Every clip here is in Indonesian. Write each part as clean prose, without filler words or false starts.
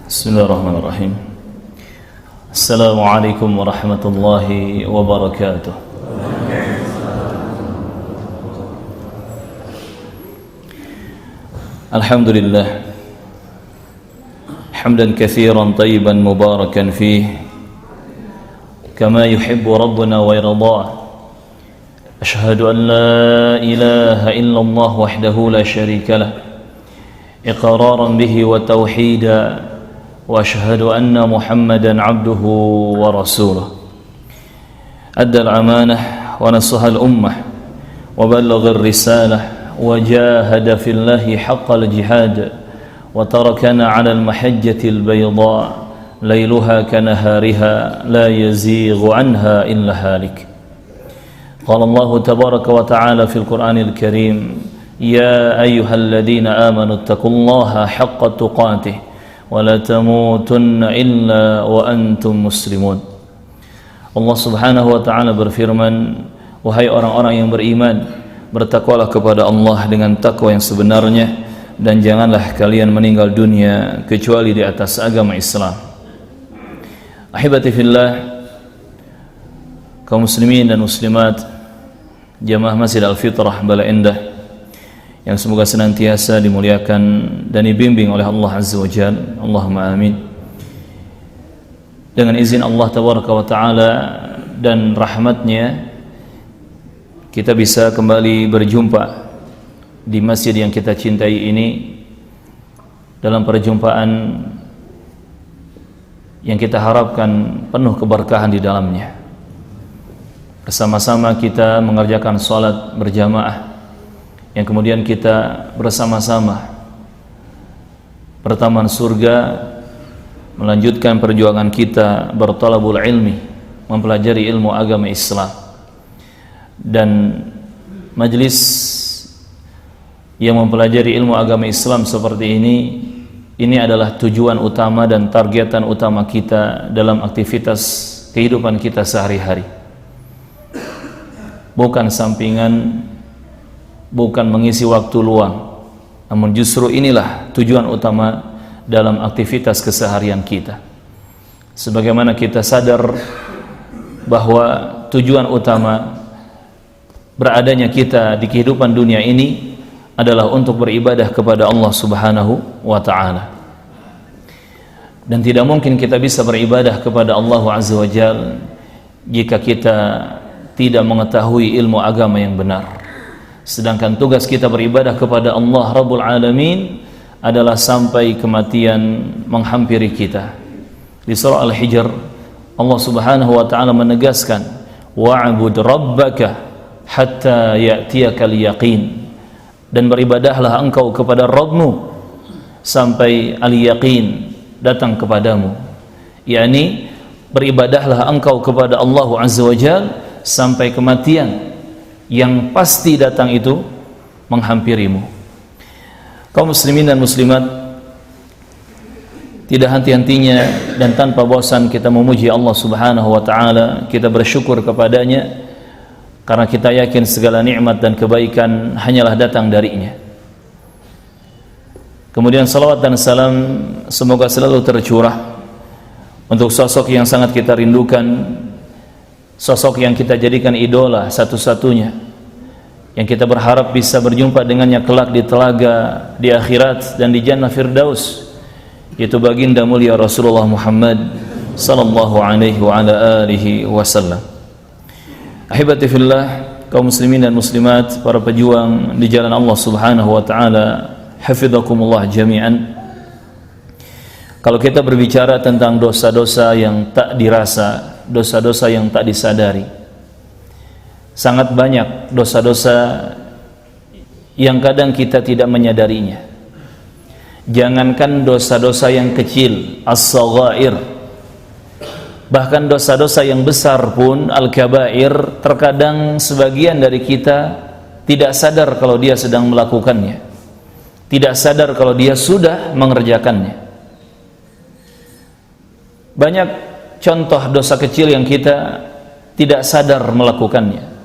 Bismillahirrahmanirrahim. Assalamualaikum warahmatullahi wabarakatuh. Alhamdulillah hamdan katsiran tayyiban mubarakan fihi kama yuhibbu rabbuna wa yardah. Ashhadu an la ilaha illallah wahdahu la syarika lah iqraran bihi wa tauhida wa ashhadu anna Muhammadan abduhu wa rasuluh. Adda al-amanah wa nasaha al-ummah wa ballagha ar-risalah wa jahada fillahi haqqal jihad wa tarakana 'ala al-mahajjati al-bayda layluha kanahariha la yazighu 'anha illa halik. Qala Allah tabaraka wa ta'ala fil Qur'anil Karim, ya ayyuhalladzina amanu ittaqullaha haqqa tuqatih wa la tamutunna illa wa antum muslimun. Allah Subhanahu wa ta'ala berfirman, wahai orang-orang yang beriman, bertakwalah kepada Allah dengan takwa yang sebenarnya, dan janganlah kalian meninggal dunia kecuali di atas agama Islam. Ahibati fillah, kaum muslimin dan muslimat, jamaah Masjid Al-Fitrah Bala Endah yang semoga senantiasa dimuliakan dan dibimbing oleh Allah Azza wa Jalla. Allahumma amin. Dengan izin Allah Tabaraka wa Ta'ala dan rahmatnya, kita bisa kembali berjumpa di masjid yang kita cintai ini dalam perjumpaan yang kita harapkan penuh keberkahan di dalamnya. Bersama-sama kita mengerjakan salat berjamaah, yang kemudian kita bersama-sama bertaman surga, melanjutkan perjuangan kita bertalabul ilmi, mempelajari ilmu agama Islam. Dan majelis yang mempelajari ilmu agama Islam seperti ini adalah tujuan utama dan targetan utama kita dalam aktivitas kehidupan kita sehari-hari, bukan sampingan, bukan mengisi waktu luang, namun justru inilah tujuan utama dalam aktivitas keseharian kita. Sebagaimana kita sadar bahwa tujuan utama beradanya kita di kehidupan dunia ini adalah untuk beribadah kepada Allah Subhanahu wa Ta'ala, dan tidak mungkin kita bisa beribadah kepada Allah Azza wa Jalla jika kita tidak mengetahui ilmu agama yang benar. Sedangkan tugas kita beribadah kepada Allah Rabbul Alamin adalah sampai kematian menghampiri kita. Di surah Al-Hijr, Allah Subhanahu wa Ta'ala menegaskan, wa'bud rabbaka hatta ya'tiyakal yaqin, dan beribadahlah engkau kepada Rabbmu sampai al-yaqin datang kepadamu. yakni beribadahlah engkau kepada Allah Azza wa Jalla sampai kematian yang pasti datang itu menghampirimu. Kaum muslimin dan muslimat, tidak henti-hentinya dan tanpa bosan kita memuji Allah Subhanahu wa Ta'ala, kita bersyukur kepadanya karena kita yakin segala nikmat dan kebaikan hanyalah datang darinya. Kemudian salawat dan salam semoga selalu tercurah untuk sosok yang sangat kita rindukan, sosok yang kita jadikan idola satu-satunya, yang kita berharap bisa berjumpa dengannya kelak di telaga, di akhirat dan di jannah firdaus, yaitu baginda mulia Rasulullah Muhammad sallallahu alaihi wa ala alihi wasallam. Ahibati fillah, kaum muslimin dan muslimat, para pejuang di jalan Allah Subhanahu wa Ta'ala, hafizakumullah jami'an. Kalau kita berbicara tentang dosa-dosa yang tak dirasa, dosa-dosa yang tak disadari, sangat banyak dosa-dosa yang kadang kita tidak menyadarinya. Jangankan dosa-dosa yang kecil, as-saghair, bahkan dosa-dosa yang besar pun, al-kabair, terkadang sebagian dari kita tidak sadar kalau dia sedang melakukannya, tidak sadar kalau dia sudah mengerjakannya. Banyak contoh dosa kecil yang kita tidak sadar melakukannya.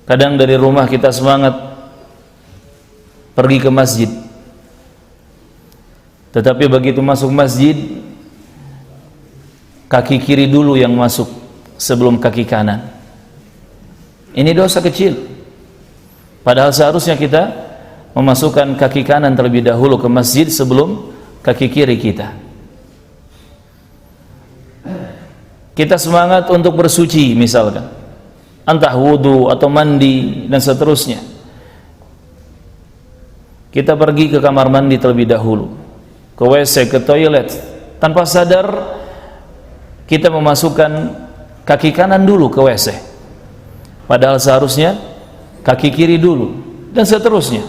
Kadang dari rumah kita semangat pergi ke masjid, Tetapi begitu masuk masjid, kaki kiri dulu yang masuk sebelum kaki kanan. Ini dosa kecil. Padahal seharusnya kita memasukkan kaki kanan terlebih dahulu ke masjid sebelum kaki kiri kita. Kita semangat untuk bersuci misalkan, entah wudu atau mandi dan seterusnya. Kita pergi ke kamar mandi terlebih dahulu, ke WC, ke toilet, tanpa sadar kita memasukkan kaki kanan dulu ke WC, padahal seharusnya kaki kiri dulu, dan seterusnya.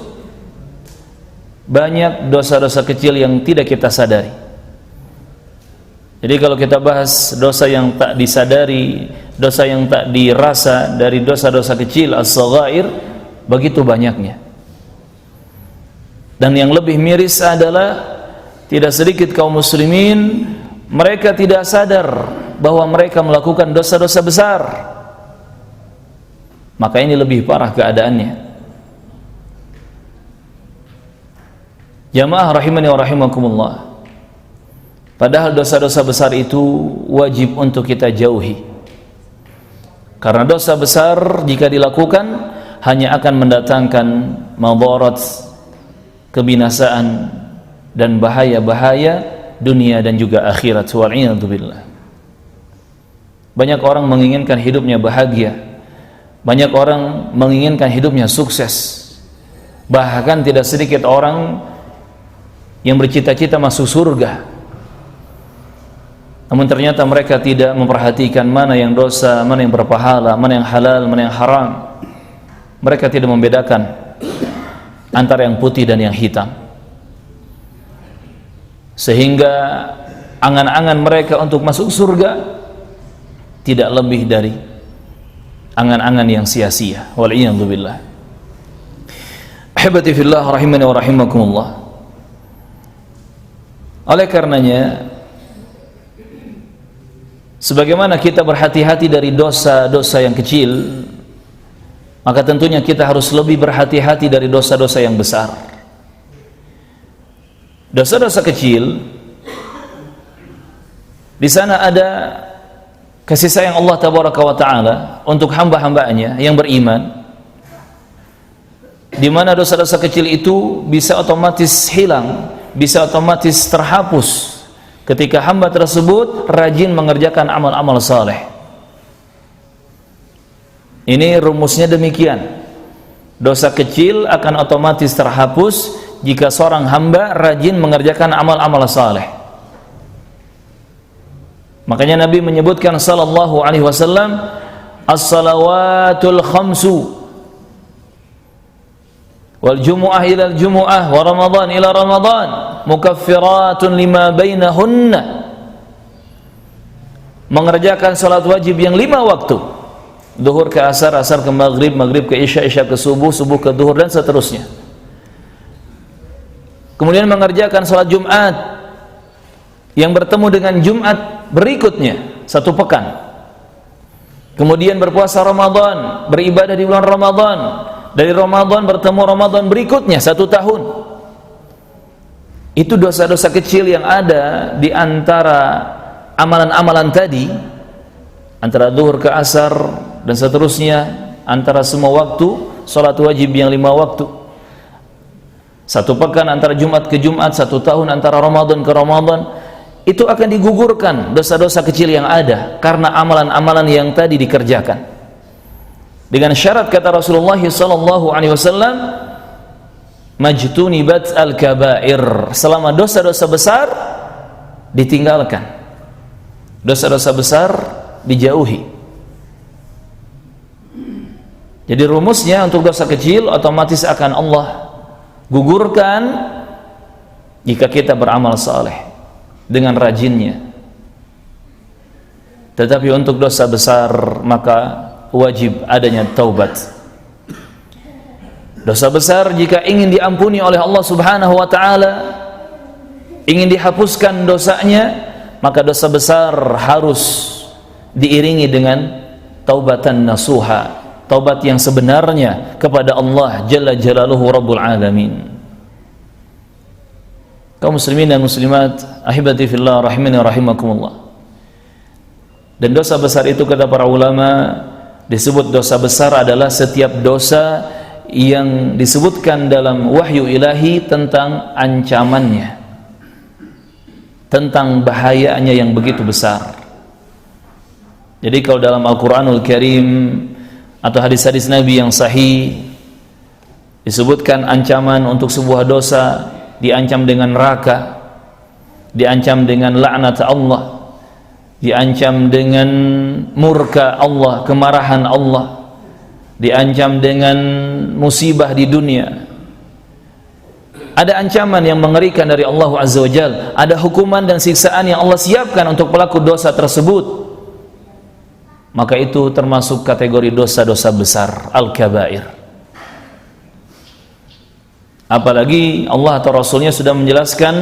Banyak dosa-dosa kecil yang tidak kita sadari. Jadi kalau kita bahas dosa yang tak disadari, dosa yang tak dirasa dari dosa-dosa kecil, as-saghair, begitu banyaknya. Dan yang lebih miris adalah tidak sedikit kaum muslimin, mereka tidak sadar bahwa mereka melakukan dosa-dosa besar. Maka ini lebih parah keadaannya. Jamaah rahimani wa rahimakumullah. Padahal dosa-dosa besar itu wajib untuk kita jauhi. Karena dosa besar jika dilakukan hanya akan mendatangkan madarat, kebinasaan dan bahaya-bahaya dunia dan juga akhirat. Wal'iyadzubillah. Banyak orang menginginkan hidupnya bahagia. Banyak orang menginginkan hidupnya sukses. Bahkan tidak sedikit orang yang bercita-cita masuk surga. Namun ternyata mereka tidak memperhatikan mana yang dosa, mana yang berpahala, mana yang halal, mana yang haram. Mereka tidak membedakan antara yang putih dan yang hitam. Sehingga angan-angan mereka untuk masuk surga tidak lebih dari angan-angan yang sia-sia. Wal'iyadzubillah. Ahibati fillah rahimani wa rahimakumullah. Oleh karenanya, sebagaimana kita berhati-hati dari dosa-dosa yang kecil, maka tentunya kita harus lebih berhati-hati dari dosa-dosa yang besar. Dosa-dosa kecil, di sana ada kasih sayang Allah Tabaraka wa Ta'ala untuk hamba-hambanya yang beriman, di mana dosa-dosa kecil itu bisa otomatis hilang, bisa otomatis terhapus ketika hamba tersebut rajin mengerjakan amal-amal saleh. Ini rumusnya demikian. Dosa kecil akan otomatis terhapus jika seorang hamba rajin mengerjakan amal-amal saleh. Makanya Nabi menyebutkan sallallahu alaihi wasallam, as-salawatul khamsu wal jumu'ah ila al-jumu'ah wa ramadan ila ramadan mukaffiratun lima bainahunna. Mengerjakan salat wajib yang 5 waktu, zuhur ke asar, asar ke maghrib, maghrib ke isya, isya ke subuh, subuh ke zuhur dan seterusnya. Kemudian mengerjakan salat Jumat yang bertemu dengan Jumat berikutnya 1 pekan. Kemudian berpuasa Ramadan, beribadah di bulan Ramadan, dari Ramadan bertemu Ramadan berikutnya 1 tahun. Itu dosa-dosa kecil yang ada di antara amalan-amalan tadi, antara zuhur ke asar dan seterusnya, antara semua waktu, salat wajib yang 5 waktu, 1 pekan antara Jumat ke Jumat, 1 tahun antara Ramadan ke Ramadan. Itu akan digugurkan dosa-dosa kecil yang ada karena amalan-amalan yang tadi dikerjakan. Dengan syarat, kata Rasulullah sallallahu alaihi wasallam, majtunibat al-kabair, selama dosa-dosa besar ditinggalkan, dosa-dosa besar dijauhi. Jadi rumusnya untuk dosa kecil otomatis akan Allah gugurkan jika kita beramal saleh dengan rajinnya. Tetapi untuk dosa besar maka wajib adanya taubat. Dosa besar jika ingin diampuni oleh Allah Subhanahu wa Ta'ala, ingin dihapuskan dosanya, maka dosa besar harus diiringi dengan taubatan nasuha, taubat yang sebenarnya kepada Allah Jalla Jalaluhu Rabbul Alamin. Kaum muslimin dan muslimat, ahibati fillah rahimani wa rahimakumullah. Dan dosa besar itu kata para ulama disebut dosa besar adalah setiap dosa yang disebutkan dalam wahyu ilahi tentang ancamannya, tentang bahayanya yang begitu besar. Jadi kalau dalam Al-Quranul Karim atau hadis-hadis Nabi yang sahih disebutkan ancaman untuk sebuah dosa, diancam dengan neraka, diancam dengan laknat Allah, diancam dengan murka Allah, kemarahan Allah, diancam dengan musibah di dunia. Ada ancaman yang mengerikan dari Allah Azza wa Jalla, ada hukuman dan siksaan yang Allah siapkan untuk pelaku dosa tersebut. Maka itu termasuk kategori dosa-dosa besar, al-kabair. Apalagi Allah atau Rasulnya sudah menjelaskan,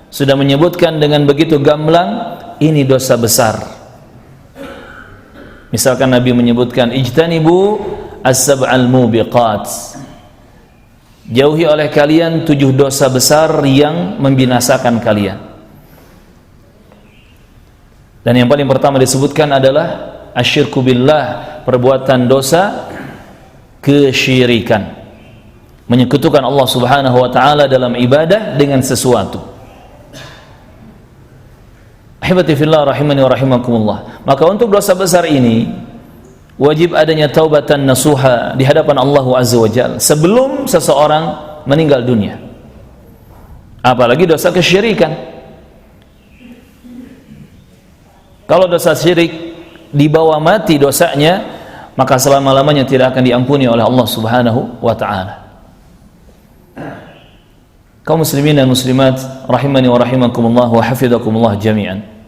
sudah menyebutkan dengan begitu gamblang, ini dosa besar. Misalkan Nabi menyebutkan ijtanibu as-sab'al mubiqat, jauhi oleh kalian 7 dosa besar yang membinasakan kalian. Dan yang paling pertama disebutkan adalah asyirku billah, perbuatan dosa kesyirikan, menyekutukan Allah Subhanahu wa taala dalam ibadah dengan sesuatu. Ahibati fillah rahimani wa rahimakumullah. Maka untuk dosa besar ini wajib adanya taubatan nasuha di hadapan Allah Azza wa Jalla sebelum seseorang meninggal dunia. Apalagi dosa kesyirikan. Kalau dosa syirik dibawa mati dosanya, maka selama-lamanya tidak akan diampuni oleh Allah Subhanahu wa taala. Kaum muslimin dan muslimat rahimani wa rahimakumullah wa hafizakumullah jami'an.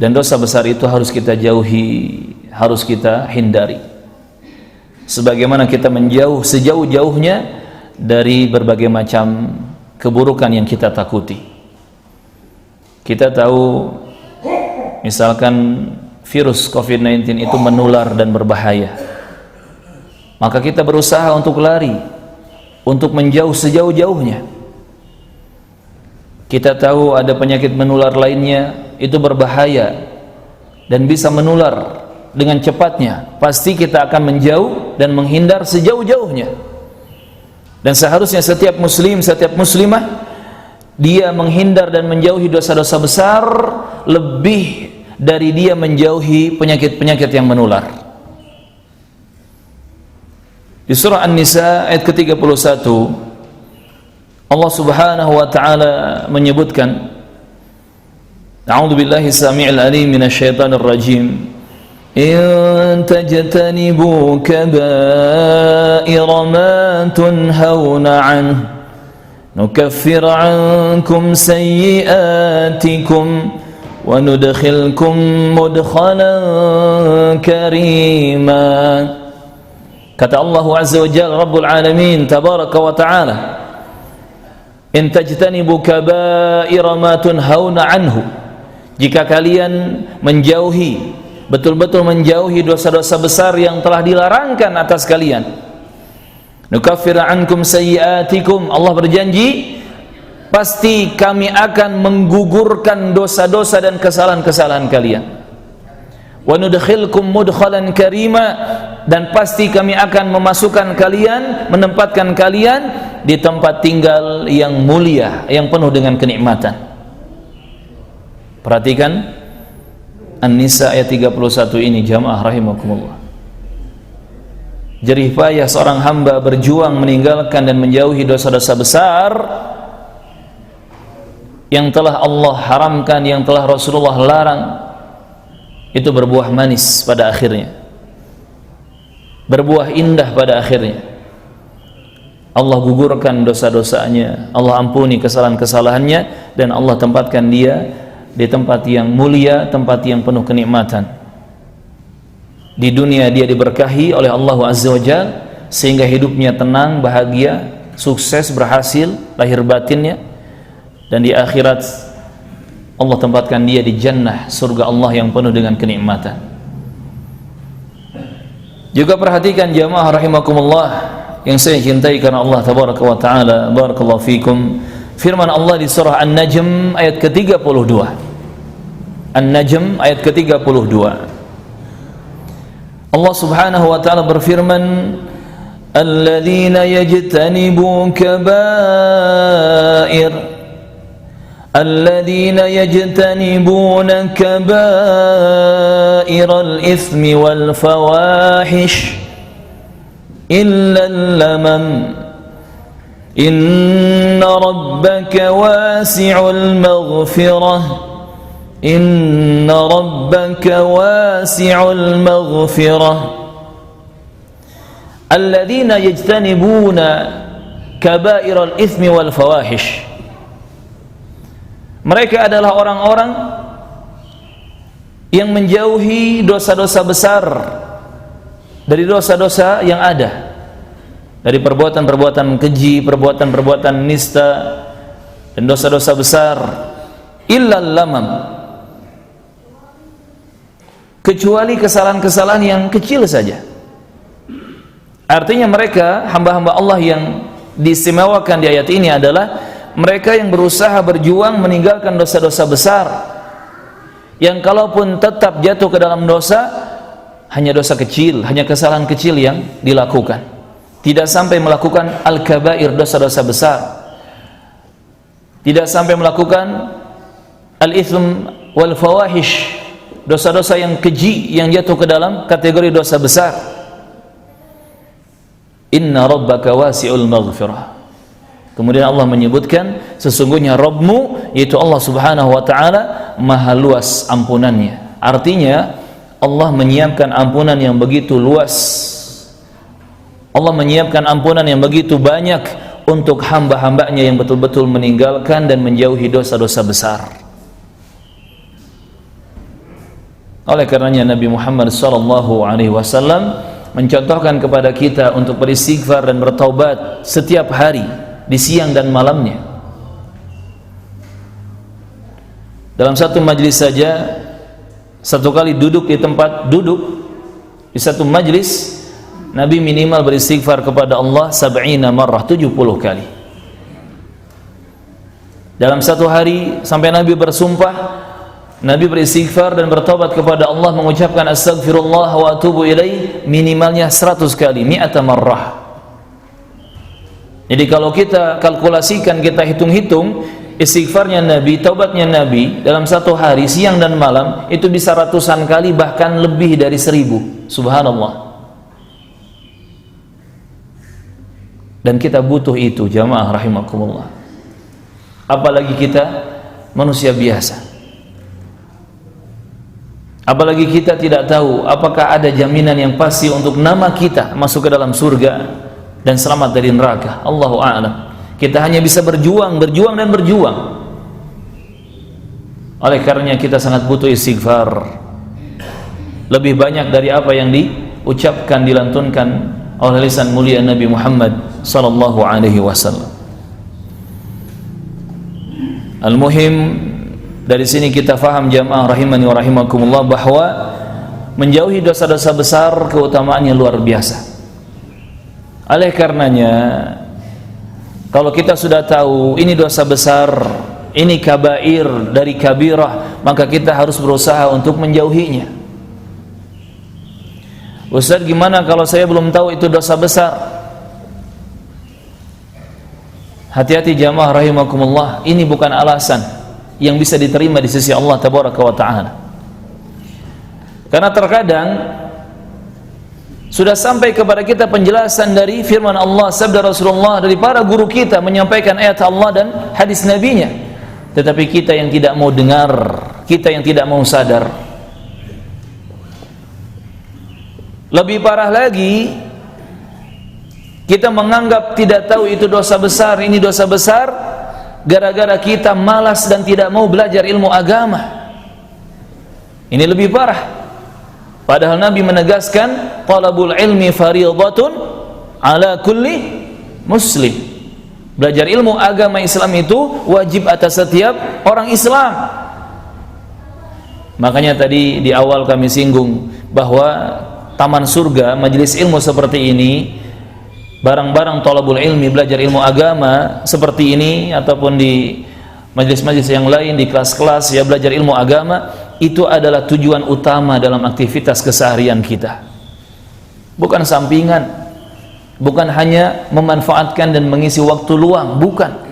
Dan dosa besar itu harus kita jauhi, harus kita hindari. Sebagaimana kita menjauh sejauh-jauhnya dari berbagai macam keburukan yang kita takuti. Kita tahu misalkan virus COVID-19 itu menular dan berbahaya. Maka kita berusaha untuk lari, untuk menjauh sejauh-jauhnya. Kita tahu ada penyakit menular lainnya itu berbahaya dan bisa menular dengan cepatnya. Pasti kita akan menjauh dan menghindar sejauh-jauhnya. Dan seharusnya setiap muslim, setiap muslimah, dia menghindar dan menjauhi dosa-dosa besar lebih dari dia menjauhi penyakit-penyakit yang menular. Di surah An-Nisa ayat ke-31 Allah Subhanahu wa taala menyebutkan, A'udzu billahi samii'il 'aliim minasyaitonir rajim. In tajtanibu kaba'ira ma tunhauna 'anhu nukaffir 'ankum sayyi'atikum wa nudkhilkum mudkhalan karima. Kata Allah Azza wa Jalla Rabbul Alamin tabaraka wa ta'ala, in tajtanibu kaba'ira ma tunhauna anhu, jika kalian menjauhi, betul-betul menjauhi dosa-dosa besar yang telah dilarangkan atas kalian, nukaffir ankum sayyi'atikum, Allah berjanji pasti kami akan menggugurkan dosa-dosa dan kesalahan-kesalahan kalian. Wa nudkhilkum mudkhalan karima, dan pasti kami akan memasukkan kalian, menempatkan kalian di tempat tinggal yang mulia, yang penuh dengan kenikmatan. Perhatikan An-Nisa ayat 31 ini, jamaah rahimakumullah. Jerih payah seorang hamba berjuang meninggalkan dan menjauhi dosa-dosa besar yang telah Allah haramkan, yang telah Rasulullah larang. Itu berbuah manis pada akhirnya, berbuah indah pada akhirnya. Allah gugurkan dosa-dosanya, Allah ampuni kesalahan-kesalahannya, dan Allah tempatkan dia di tempat yang mulia, tempat yang penuh kenikmatan. Di dunia dia diberkahi oleh Allah Azza wa Jalla sehingga hidupnya tenang, bahagia, sukses, berhasil lahir batinnya, dan di akhirat Allah tempatkan dia di jannah, surga Allah yang penuh dengan kenikmatan. Juga perhatikan jamaah rahimakumullah, yang saya cintai karena Allah tabaraka wa taala, barakallahu fikum, firman Allah di surah An-Najm ayat ke-32. An-Najm ayat ke-32. Allah Subhanahu wa taala berfirman, "Alladzina yajtanibun kaba'ir الذين يجتنبون كبائر الإثم والفواحش إلا اللمم إن ربك واسع المغفرة إن ربك واسع المغفرة الذين يجتنبون كبائر الإثم والفواحش." Mereka adalah orang-orang yang menjauhi dosa-dosa besar dari dosa-dosa yang ada, dari perbuatan-perbuatan keji, perbuatan-perbuatan nista dan dosa-dosa besar. Illal lamam, kecuali kesalahan-kesalahan yang kecil saja. Artinya mereka hamba-hamba Allah yang diistimewakan di ayat ini adalah mereka yang berusaha berjuang meninggalkan dosa-dosa besar, yang kalaupun tetap jatuh ke dalam dosa, hanya dosa kecil, hanya kesalahan kecil yang dilakukan, tidak sampai melakukan al-kabair, dosa-dosa besar, tidak sampai melakukan al-ithm wal fawahish, dosa-dosa yang keji yang jatuh ke dalam kategori dosa besar. Inna rabbaka wasi'ul maghfirah. Kemudian Allah menyebutkan sesungguhnya Rabbmu, yaitu Allah Subhanahu wa taala, maha luas ampunannya. Artinya Allah menyiapkan ampunan yang begitu luas, Allah menyiapkan ampunan yang begitu banyak untuk hamba-hambanya yang betul-betul meninggalkan dan menjauhi dosa-dosa besar. Oleh karenanya Nabi Muhammad SAW mencontohkan kepada kita untuk beristighfar dan bertaubat setiap hari, di siang dan malamnya. Dalam satu majlis saja, satu kali duduk di tempat duduk di satu majlis, Nabi minimal beristighfar kepada Allah 70 marrah, 70 kali. Dalam satu hari sampai Nabi bersumpah, Nabi beristighfar dan bertobat kepada Allah mengucapkan astaghfirullah wa atubu ilaih minimalnya 100 kali, 100 marrah. Jadi kalau kita kalkulasikan, kita hitung-hitung istighfarnya Nabi, taubatnya Nabi dalam satu hari siang dan malam itu bisa ratusan kali, bahkan lebih dari 1000. Subhanallah. Dan kita butuh itu, jamaah rahimakumullah. Apalagi kita manusia biasa. Apalagi kita tidak tahu apakah ada jaminan yang pasti untuk nama kita masuk ke dalam surga dan selamat dari neraka. Allahu a'lam. Kita hanya bisa berjuang dan berjuang. Oleh karenanya kita sangat butuh istighfar, lebih banyak dari apa yang diucapkan, dilantunkan oleh lisan mulia Nabi Muhammad sallallahu alaihi wasallam. Al-muhim, dari sini kita faham jamaah rahimani wa rahimakumullah bahwa menjauhi dosa-dosa besar keutamaannya luar biasa. Oleh karenanya kalau kita sudah tahu ini dosa besar, ini kabair dari kabirah, maka kita harus berusaha untuk menjauhinya. Ustaz, gimana kalau saya belum tahu itu dosa besar? Hati-hati jamaah rahimakumullah, ini bukan alasan yang bisa diterima di sisi Allah tabaraka wa ta'ala. Karena terkadang sudah sampai kepada kita penjelasan dari firman Allah, sabda Rasulullah, dari para guru kita menyampaikan ayat Allah dan hadis Nabi-Nya, tetapi kita yang tidak mau dengar, kita yang tidak mau sadar. Lebih parah lagi, kita menganggap tidak tahu itu dosa besar, ini dosa besar, gara-gara kita malas dan tidak mau belajar ilmu agama. Ini lebih parah. Padahal Nabi menegaskan talabul ilmi fardhatun ala kulli muslim. Belajar ilmu agama Islam itu wajib atas setiap orang Islam. Makanya tadi di awal kami singgung bahwa taman surga, majelis ilmu seperti ini barang-barang thalabul ilmi, belajar ilmu agama seperti ini ataupun di majelis-majelis yang lain, di kelas-kelas ya belajar ilmu agama, itu adalah tujuan utama dalam aktivitas keseharian kita. Bukan sampingan, bukan hanya memanfaatkan dan mengisi waktu luang, bukan.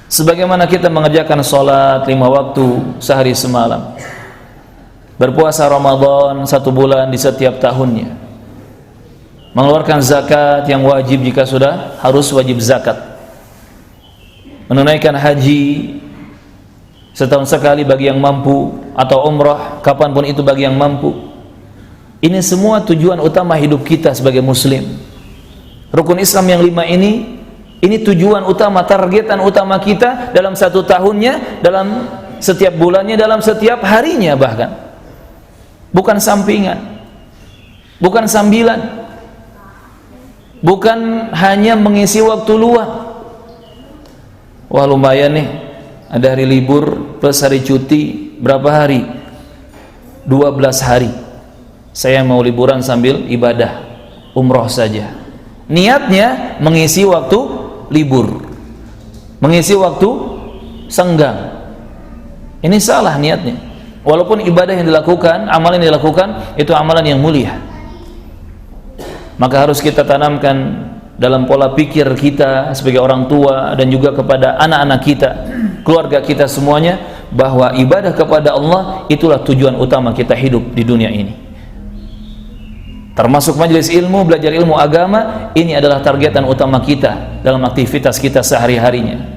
Sebagaimana kita mengerjakan sholat 5 waktu sehari semalam, berpuasa Ramadan 1 bulan di setiap tahunnya, mengeluarkan zakat yang wajib jika sudah harus wajib zakat, menunaikan haji setahun sekali bagi yang mampu, atau umrah kapanpun itu bagi yang mampu. Ini semua tujuan utama hidup kita sebagai muslim. Rukun Islam yang 5 ini tujuan utama, targetan utama kita dalam 1 tahunnya, dalam setiap bulannya, dalam setiap harinya bahkan. Bukan sampingan, bukan sambilan, bukan hanya mengisi waktu luang. Wah lumayan nih, ada hari libur plus hari cuti, berapa hari? 12 hari. Saya mau liburan sambil ibadah, umroh saja. Niatnya mengisi waktu libur, mengisi waktu senggang. Ini salah niatnya. Walaupun ibadah yang dilakukan, amalan yang dilakukan itu amalan yang mulia, maka harus kita tanamkan dalam pola pikir kita sebagai orang tua dan juga kepada anak-anak kita, keluarga kita semuanya, bahwa ibadah kepada Allah itulah tujuan utama kita hidup di dunia ini. Termasuk majelis ilmu, belajar ilmu agama, ini adalah targetan utama kita dalam aktivitas kita sehari-harinya.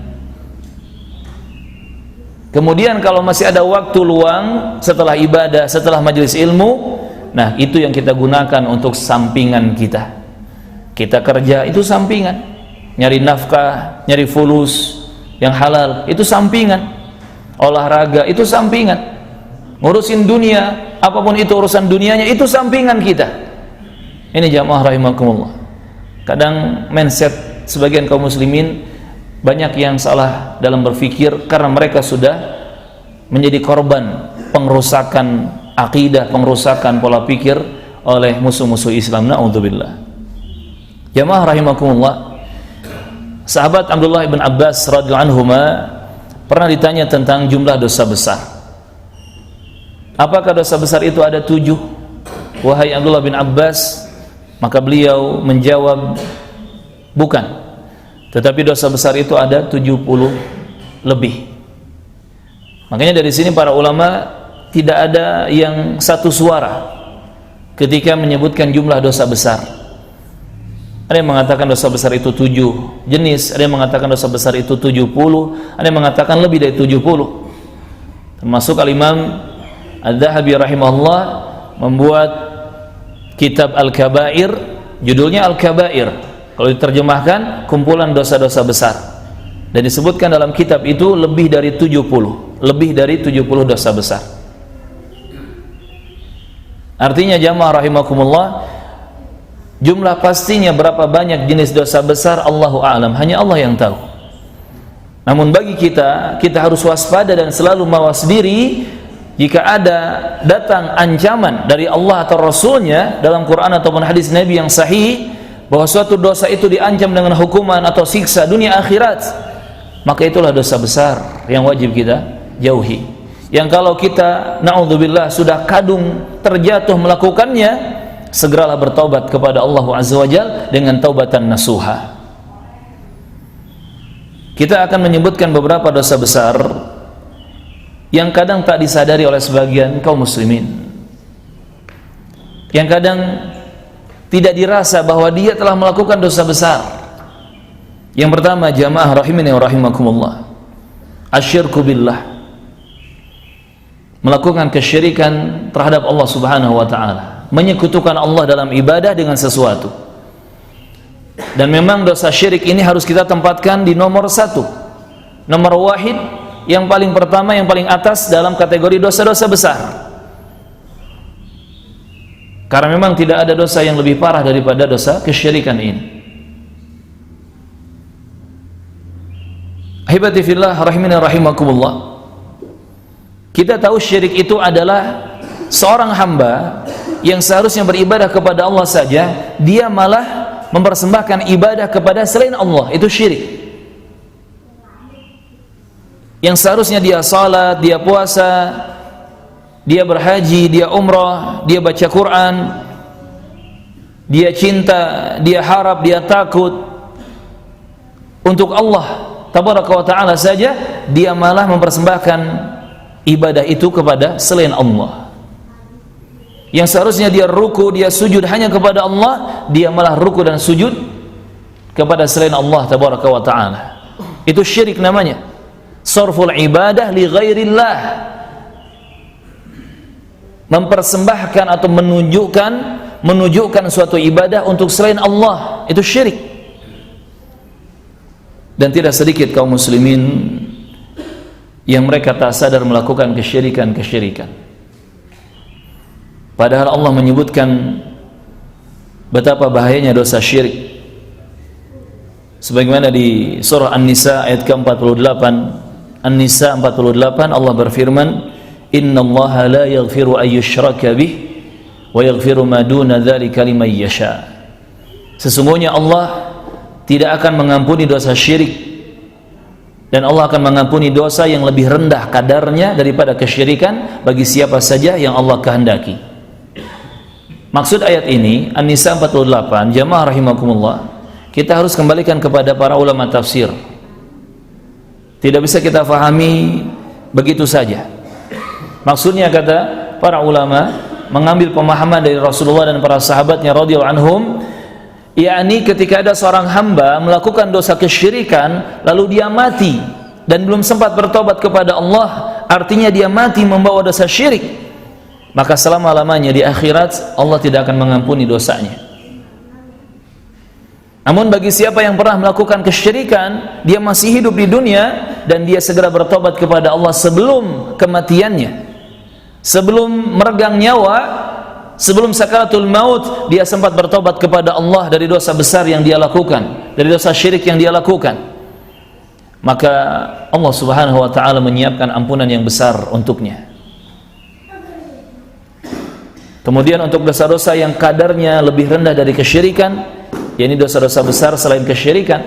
Kemudian kalau masih ada waktu luang setelah ibadah, setelah majelis ilmu, nah itu yang kita gunakan untuk sampingan kita. Kita kerja itu sampingan, nyari nafkah, nyari fulus yang halal itu sampingan, olahraga itu sampingan, ngurusin dunia, apapun itu urusan dunianya itu sampingan kita. Ini jamaah rahimakumullah. Kadang mindset sebagian kaum muslimin banyak yang salah dalam berpikir karena mereka sudah menjadi korban pengrusakan akidah, pengrusakan pola pikir oleh musuh-musuh Islam. Na'udzubillah. Jamaah rahimakumullah, sahabat Abdullah bin Abbas radhiyallahu anhuma pernah ditanya tentang jumlah dosa besar. Apakah dosa besar itu ada 7? Wahai Abdullah bin Abbas, maka beliau menjawab, bukan, tetapi dosa besar itu ada 70 lebih. Makanya dari sini para ulama tidak ada yang satu suara ketika menyebutkan jumlah dosa besar. Ada yang mengatakan dosa besar itu 7 jenis, ada yang mengatakan dosa besar itu 70, ada yang mengatakan lebih dari 70. Termasuk Al-Imam Adz-Dzahabi rahimahullah membuat kitab Al-Kabair, judulnya Al-Kabair, kalau diterjemahkan kumpulan dosa-dosa besar, dan disebutkan dalam kitab itu lebih dari 70 dosa besar. Artinya jamaah rahimakumullah, jumlah pastinya berapa banyak jenis dosa besar Allahu a'lam, hanya Allah yang tahu. Namun bagi kita harus waspada dan selalu mawas diri jika ada datang ancaman dari Allah atau Rasulnya dalam Quran ataupun hadis Nabi yang sahih bahwa suatu dosa itu diancam dengan hukuman atau siksa dunia akhirat, maka itulah dosa besar yang wajib kita jauhi. Yang kalau kita na'udzubillah sudah kadung terjatuh melakukannya, segeralah bertaubat kepada Allah Azza wa Jalla dengan taubatan nasuha. Kita akan menyebutkan beberapa dosa besar yang kadang tak disadari oleh sebagian kaum muslimin, yang kadang tidak dirasa bahwa dia telah melakukan dosa besar. Yang pertama, jamaah rahimani wa rahimakumullah, asyirku billah, melakukan kesyirikan terhadap Allah Subhanahu wa taala, menyekutukan Allah dalam ibadah dengan sesuatu. Dan memang dosa syirik ini harus kita tempatkan di nomor 1, nomor wahid, yang paling pertama, yang paling atas dalam kategori dosa-dosa besar. Karena memang tidak ada dosa yang lebih parah daripada dosa kesyirikan ini. Ahibati fillah rahimani rahimakumullah, kita tahu syirik itu adalah seorang hamba yang seharusnya beribadah kepada Allah saja, dia malah mempersembahkan ibadah kepada selain Allah. Itu syirik. Yang seharusnya dia salat, dia puasa, dia berhaji, dia umrah, dia baca Quran, dia cinta, dia harap, dia takut untuk Allah tabaraka wa ta'ala saja, dia malah mempersembahkan ibadah itu kepada selain Allah. Yang seharusnya dia ruku, dia sujud hanya kepada Allah, dia malah ruku dan sujud kepada selain Allah tabaraka wa ta'ala. Itu syirik namanya, sarful ibadah li ghairillah, mempersembahkan atau menunjukkan suatu ibadah untuk selain Allah. Itu syirik. Dan tidak sedikit kaum muslimin yang mereka tak sadar melakukan kesyirikan. Padahal Allah menyebutkan betapa bahayanya dosa syirik. Sebagaimana di surah An-Nisa ayat ke-48, An-Nisa 48, Allah berfirman, "Innallaha la yaghfiru ay yushraka bih wa yaghfiru ma duna dzalika liman yasha." Sesungguhnya Allah tidak akan mengampuni dosa syirik, dan Allah akan mengampuni dosa yang lebih rendah kadarnya daripada kesyirikan bagi siapa saja yang Allah kehendaki. Maksud ayat ini An-Nisa 48, jamaah rahimakumullah, kita harus kembalikan kepada para ulama tafsir. Tidak bisa kita fahami begitu saja. Maksudnya, kata para ulama, mengambil pemahaman dari Rasulullah dan para sahabatnya radhiyallahu anhum, yakni ketika ada seorang hamba melakukan dosa kesyirikan lalu dia mati dan belum sempat bertobat kepada Allah, artinya dia mati membawa dosa syirik, maka selama-lamanya di akhirat Allah tidak akan mengampuni dosanya. Namun bagi siapa yang pernah melakukan kesyirikan, dia masih hidup di dunia dan dia segera bertobat kepada Allah sebelum kematiannya, sebelum meregang nyawa, sebelum sakaratul maut, dia sempat bertobat kepada Allah dari dosa besar yang dia lakukan, dari dosa syirik yang dia lakukan, maka Allah subhanahu wa ta'ala menyiapkan ampunan yang besar untuknya. Kemudian untuk dosa-dosa yang kadarnya lebih rendah dari kesyirikan, yakni dosa-dosa besar selain kesyirikan,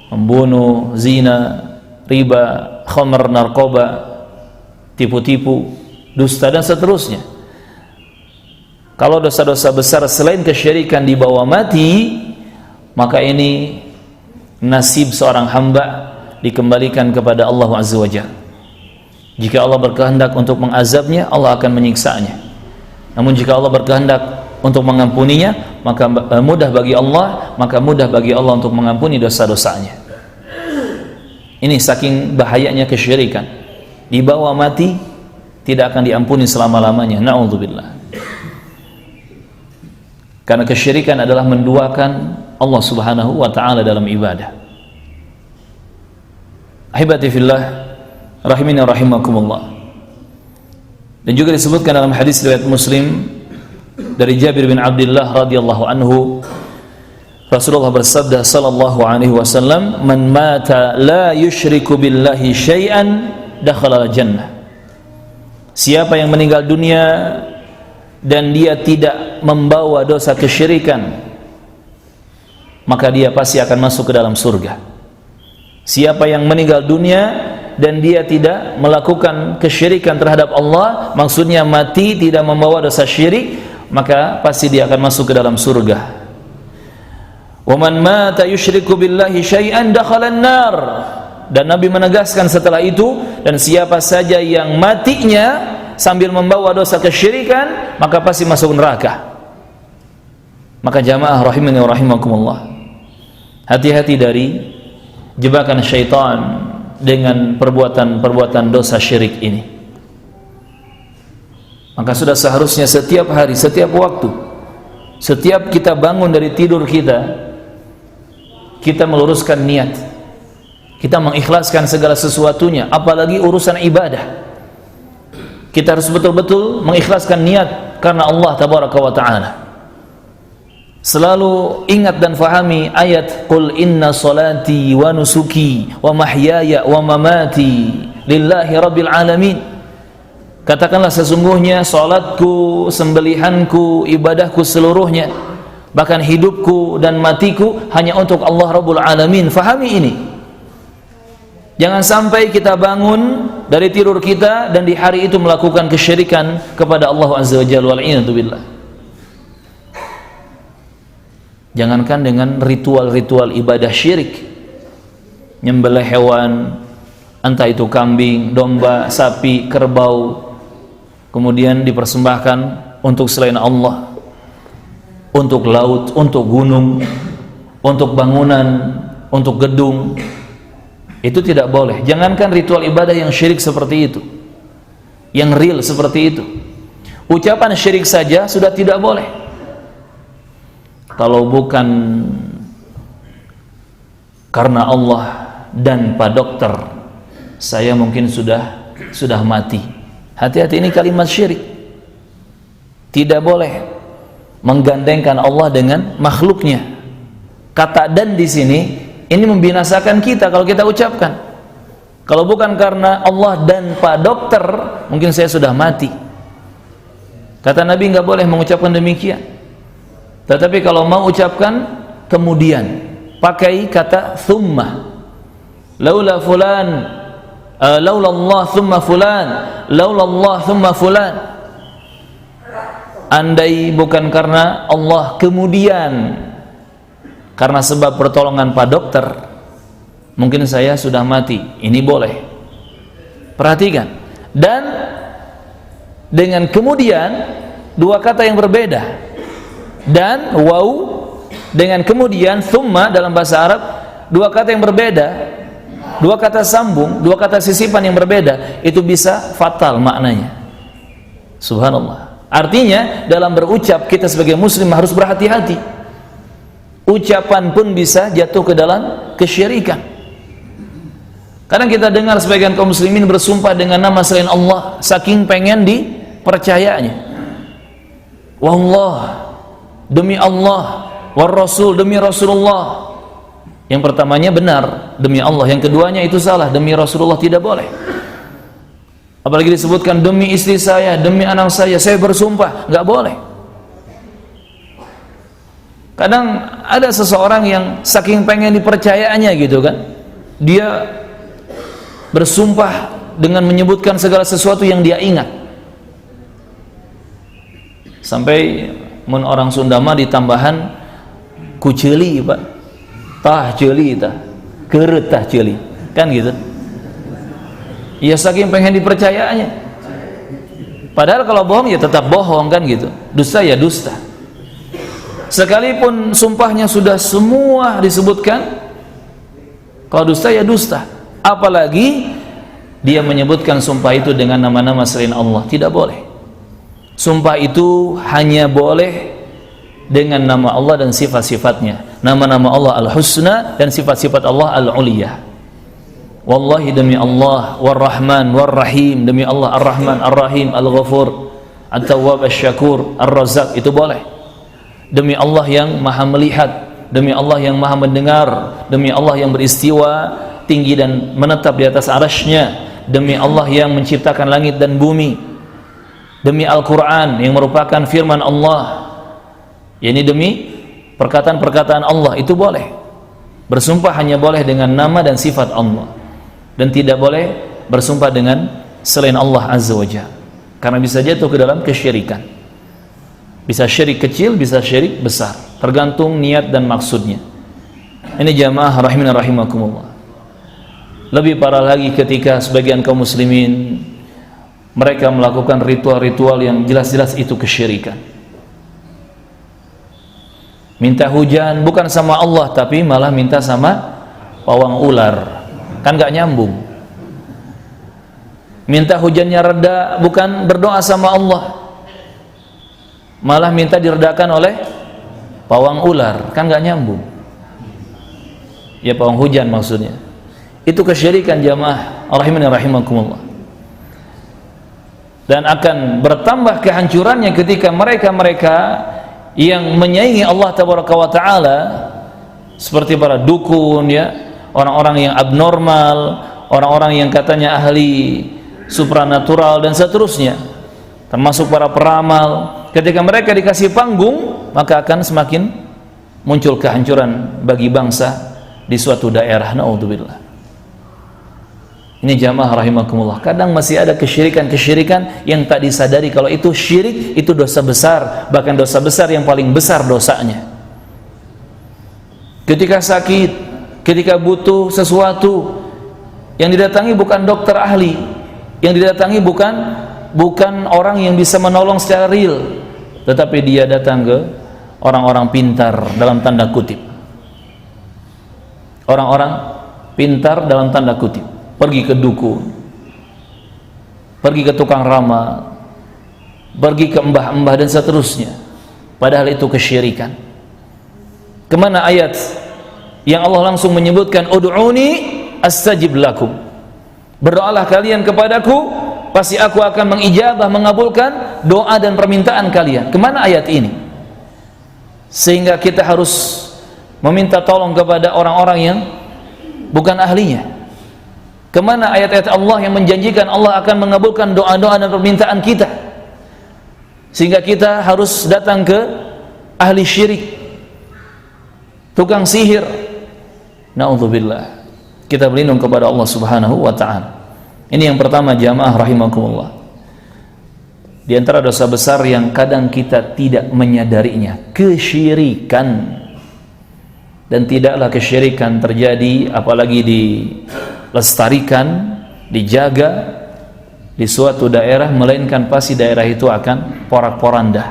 membunuh, zina, riba, khamr, narkoba, tipu-tipu, dusta dan seterusnya. Kalau dosa-dosa besar selain kesyirikan dibawa mati, maka ini nasib seorang hamba dikembalikan kepada Allah Azza wa Jalla. Jika Allah berkehendak untuk mengazabnya, Allah akan menyiksanya. Namun jika Allah berkehendak untuk mengampuninya, maka mudah bagi Allah untuk mengampuni dosa-dosanya. Ini saking bahayanya kesyirikan. Dibawa mati tidak akan diampuni selama-lamanya. Na'udzubillah. Karena kesyirikan adalah menduakan Allah subhanahu wa ta'ala dalam ibadah. Ahibati fillah, rahimini rahimakumullah. Dan juga disebutkan dalam hadis riwayat Muslim dari Jabir bin Abdullah radhiyallahu anhu, Rasulullah bersabda sallallahu alaihi wasallam, "Man mata la yusyriku billahi syai'an dakhala al-jannah." Siapa yang meninggal dunia dan dia tidak membawa dosa kesyirikan, maka dia pasti akan masuk ke dalam surga. Siapa yang meninggal dunia dan dia tidak melakukan kesyirikan terhadap Allah, maksudnya mati tidak membawa dosa syirik, maka pasti dia akan masuk ke dalam surga. Wa man mata yusyriku billahi syai'an dakhala an-nar. Dan Nabi menegaskan setelah itu, dan siapa saja yang matinya sambil membawa dosa kesyirikan, maka pasti masuk neraka. Maka jamaah rahimani wa rahimakumullah, hati-hati dari jebakan syaitan dengan perbuatan-perbuatan dosa syirik ini. Maka sudah seharusnya setiap hari, setiap waktu, setiap kita bangun dari tidur kita meluruskan niat, kita mengikhlaskan segala sesuatunya, apalagi urusan ibadah. Kita harus betul-betul mengikhlaskan niat karena Allah tabaraka wa ta'ala. Selalu ingat dan fahami ayat Qul inna salati wa nusuki wa mahyaya wa mamati lillahi rabbil alamin. Katakanlah sesungguhnya salatku, sembelihanku, ibadahku seluruhnya, bahkan hidupku dan matiku hanya untuk Allah Rabbul Alamin. Fahami ini. Jangan sampai kita bangun dari tidur kita dan di hari itu melakukan kesyirikan kepada Allah Azza wa Jalla, wal-'iyadzu billah. Jangankan dengan ritual-ritual ibadah syirik, nyembelih hewan, entah itu kambing, domba, sapi, kerbau, kemudian dipersembahkan untuk selain Allah, untuk laut, untuk gunung, untuk bangunan, untuk gedung, itu tidak boleh. Jangankan ritual ibadah yang syirik seperti itu, yang real seperti itu, ucapan syirik saja sudah tidak boleh. Kalau bukan karena Allah dan Pak Dokter, saya mungkin sudah mati. Hati-hati, ini kalimat syirik. Tidak boleh menggandengkan Allah dengan makhluknya. Kata "dan" di sini ini membinasakan kita kalau kita ucapkan. Kalau bukan karena Allah dan Pak Dokter, mungkin saya sudah mati. Kata Nabi nggak boleh mengucapkan demikian. Tetapi kalau mau ucapkan kemudian, pakai kata "thumma". Laula fulan, laula Allah thumma fulan, laula Allah thumma fulan. Andai bukan karena Allah kemudian karena sebab pertolongan Pak Dokter, mungkin saya sudah mati. Ini boleh. Perhatikan. Dan dengan kemudian, dua kata yang berbeda. Dan waw dengan kemudian thumma dalam bahasa Arab, dua kata yang berbeda, dua kata sambung, dua kata sisipan yang berbeda, itu bisa fatal maknanya. Subhanallah. Artinya dalam berucap kita sebagai muslim harus berhati-hati. Ucapan pun bisa jatuh ke dalam kesyirikan. Kadang kita dengar sebagian kaum muslimin bersumpah dengan nama selain Allah saking pengen dipercayanya. Wallah, demi Allah, war Rasul, demi Rasulullah. Yang pertamanya benar, demi Allah. Yang keduanya itu salah, demi Rasulullah, tidak boleh. Apalagi disebutkan demi istri saya, demi anak saya bersumpah, nggak boleh. Kadang ada seseorang yang saking pengen dipercayaannya gitu kan, dia bersumpah dengan menyebutkan segala sesuatu yang dia ingat. Sampai mun orang Sunda mah ditambahan ku ceuli, Pak. Tah ceuli tah. Keureut tah ceuli. Kan gitu. Ya saking pengen dipercayaannya. Padahal kalau bohong ya tetap bohong kan gitu. Dusta ya dusta. Sekalipun sumpahnya sudah semua disebutkan, kalau dusta ya dusta. Apalagi dia menyebutkan sumpah itu dengan nama-nama selain Allah, tidak boleh. Sumpah itu hanya boleh dengan nama Allah dan sifat-sifatnya. Nama-nama Allah Al-Husna dan sifat-sifat Allah Al-Uliyah. Wallahi demi Allah, War-Rahman, War-Rahim, demi Allah Ar-Rahman, Ar-Rahim, Al-Ghafur, At-Tawwab, Asy-Syakur, Ar-Razzaq, itu boleh. Demi Allah yang Maha melihat, demi Allah yang Maha mendengar, demi Allah yang beristiwa tinggi dan menetap di atas arasy-Nya, demi Allah yang menciptakan langit dan bumi, demi Al-Quran yang merupakan firman Allah, yakni demi perkataan-perkataan Allah, itu boleh. Bersumpah hanya boleh dengan nama dan sifat Allah, dan tidak boleh bersumpah dengan selain Allah Azza wa Jalla, karena bisa jatuh ke dalam kesyirikan. Bisa syirik kecil, bisa syirik besar, tergantung niat dan maksudnya. Ini jamaah rahimana rahimakumullah. Lebih parah lagi ketika sebagian kaum muslimin mereka melakukan ritual-ritual yang jelas-jelas itu kesyirikan. Minta hujan bukan sama Allah, tapi malah minta sama pawang ular. Kan gak nyambung. Minta hujannya reda bukan berdoa sama Allah, malah minta diredakan oleh pawang ular. Kan gak nyambung. Ya pawang hujan maksudnya. Itu kesyirikan jamaah rahimani rahimakumullah. Dan akan bertambah kehancurannya ketika mereka-mereka yang menyaingi Allah tabaraka wa taala, seperti para dukun ya, orang-orang yang abnormal, orang-orang yang katanya ahli supranatural dan seterusnya, termasuk para peramal. Ketika mereka dikasih panggung, maka akan semakin muncul kehancuran bagi bangsa di suatu daerah. Naudzubillah. Ini jamaah rahimakumullah, kadang masih ada kesyirikan-kesyirikan yang tak disadari kalau itu syirik, itu dosa besar, bahkan dosa besar yang paling besar dosanya. Ketika sakit, ketika butuh sesuatu, yang didatangi bukan dokter ahli, yang didatangi bukan orang yang bisa menolong secara real, tetapi dia datang ke orang-orang pintar dalam tanda kutip. Orang-orang pintar dalam tanda kutip, pergi ke dukun, pergi ke tukang ramal, pergi ke mbah-mbah dan seterusnya, padahal itu kesyirikan. Kemana ayat yang Allah langsung menyebutkan ud'uni astajib lakum, berdoalah kalian kepadaku pasti aku akan mengijabah, mengabulkan doa dan permintaan kalian. Kemana ayat ini? Sehingga kita harus meminta tolong kepada orang-orang yang bukan ahlinya. Kemana ayat-ayat Allah yang menjanjikan Allah akan mengabulkan doa-doa dan permintaan kita, sehingga kita harus datang ke ahli syirik, tukang sihir. Na'udzubillah. Kita berlindung kepada Allah Subhanahu wa ta'ala. Ini yang pertama jamaah rahimakumullah. Di antara dosa besar yang kadang kita tidak menyadarinya, kesyirikan. Dan tidaklah kesyirikan terjadi apalagi dilestarikan, dijaga di suatu daerah, melainkan pasti daerah itu akan porak-poranda,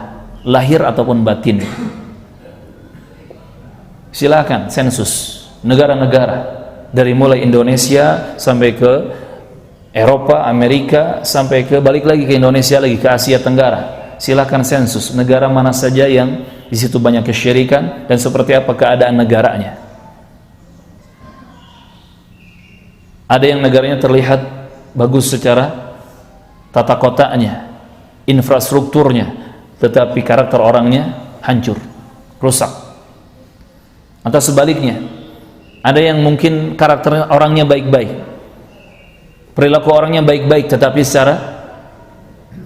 lahir ataupun batin. Silakan sensus negara-negara, dari mulai Indonesia sampai ke Eropa, Amerika, sampai ke balik lagi ke Indonesia lagi, ke Asia Tenggara. Silakan sensus negara mana saja yang di situ banyak kesyirikan dan seperti apa keadaan negaranya. Ada yang negaranya terlihat bagus secara tata kotanya, infrastrukturnya, tetapi karakter orangnya hancur, rusak. Atau sebaliknya, ada yang mungkin karakter orangnya baik-baik, perilaku orangnya baik-baik, tetapi secara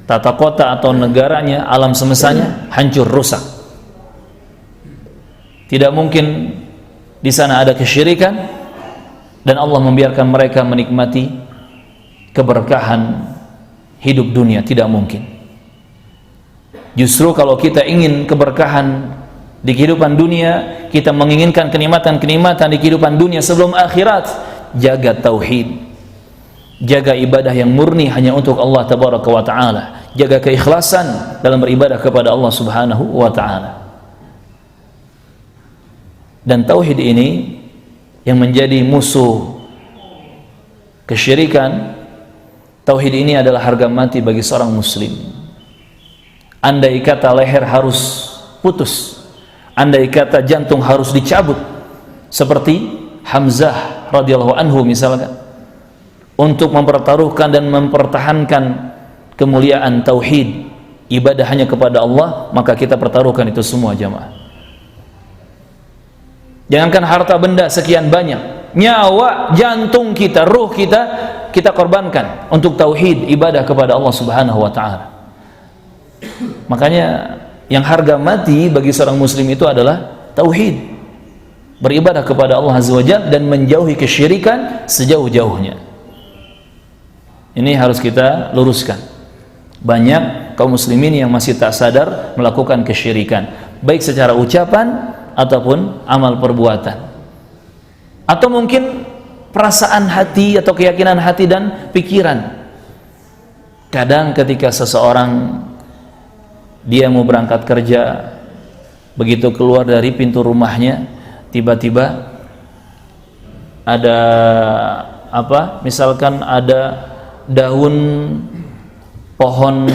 tata kota atau negaranya, alam semestanya hancur, rusak. Tidak mungkin di sana ada kesyirikan dan Allah membiarkan mereka menikmati keberkahan hidup dunia. Tidak mungkin. Justru kalau kita ingin keberkahan di kehidupan dunia, kita menginginkan kenikmatan-kenikmatan di kehidupan dunia sebelum akhirat, jaga tauhid, jaga ibadah yang murni hanya untuk Allah tabaraka wa ta'ala, jaga keikhlasan dalam beribadah kepada Allah subhanahu wa ta'ala. Dan tauhid ini yang menjadi musuh kesyirikan, tauhid ini adalah harga mati bagi seorang muslim. Andai kata leher harus putus, andai kata jantung harus dicabut, seperti Hamzah radhiyallahu anhu misalkan, untuk mempertaruhkan dan mempertahankan kemuliaan tauhid, ibadah hanya kepada Allah, maka kita pertaruhkan itu semua jamaah. Jangankan harta benda sekian banyak, nyawa, jantung kita, ruh kita, kita korbankan untuk tauhid, ibadah kepada Allah subhanahu wa ta'ala. Makanya yang harga mati bagi seorang muslim itu adalah tauhid, beribadah kepada Allah azza wa jalla dan menjauhi kesyirikan sejauh-jauhnya. Ini harus kita luruskan. Banyak kaum muslimin yang masih tak sadar melakukan kesyirikan, baik secara ucapan ataupun amal perbuatan, atau mungkin perasaan hati atau keyakinan hati dan pikiran. Kadang ketika seseorang dia mau berangkat kerja, begitu keluar dari pintu rumahnya, tiba-tiba ada apa? Misalkan ada daun pohon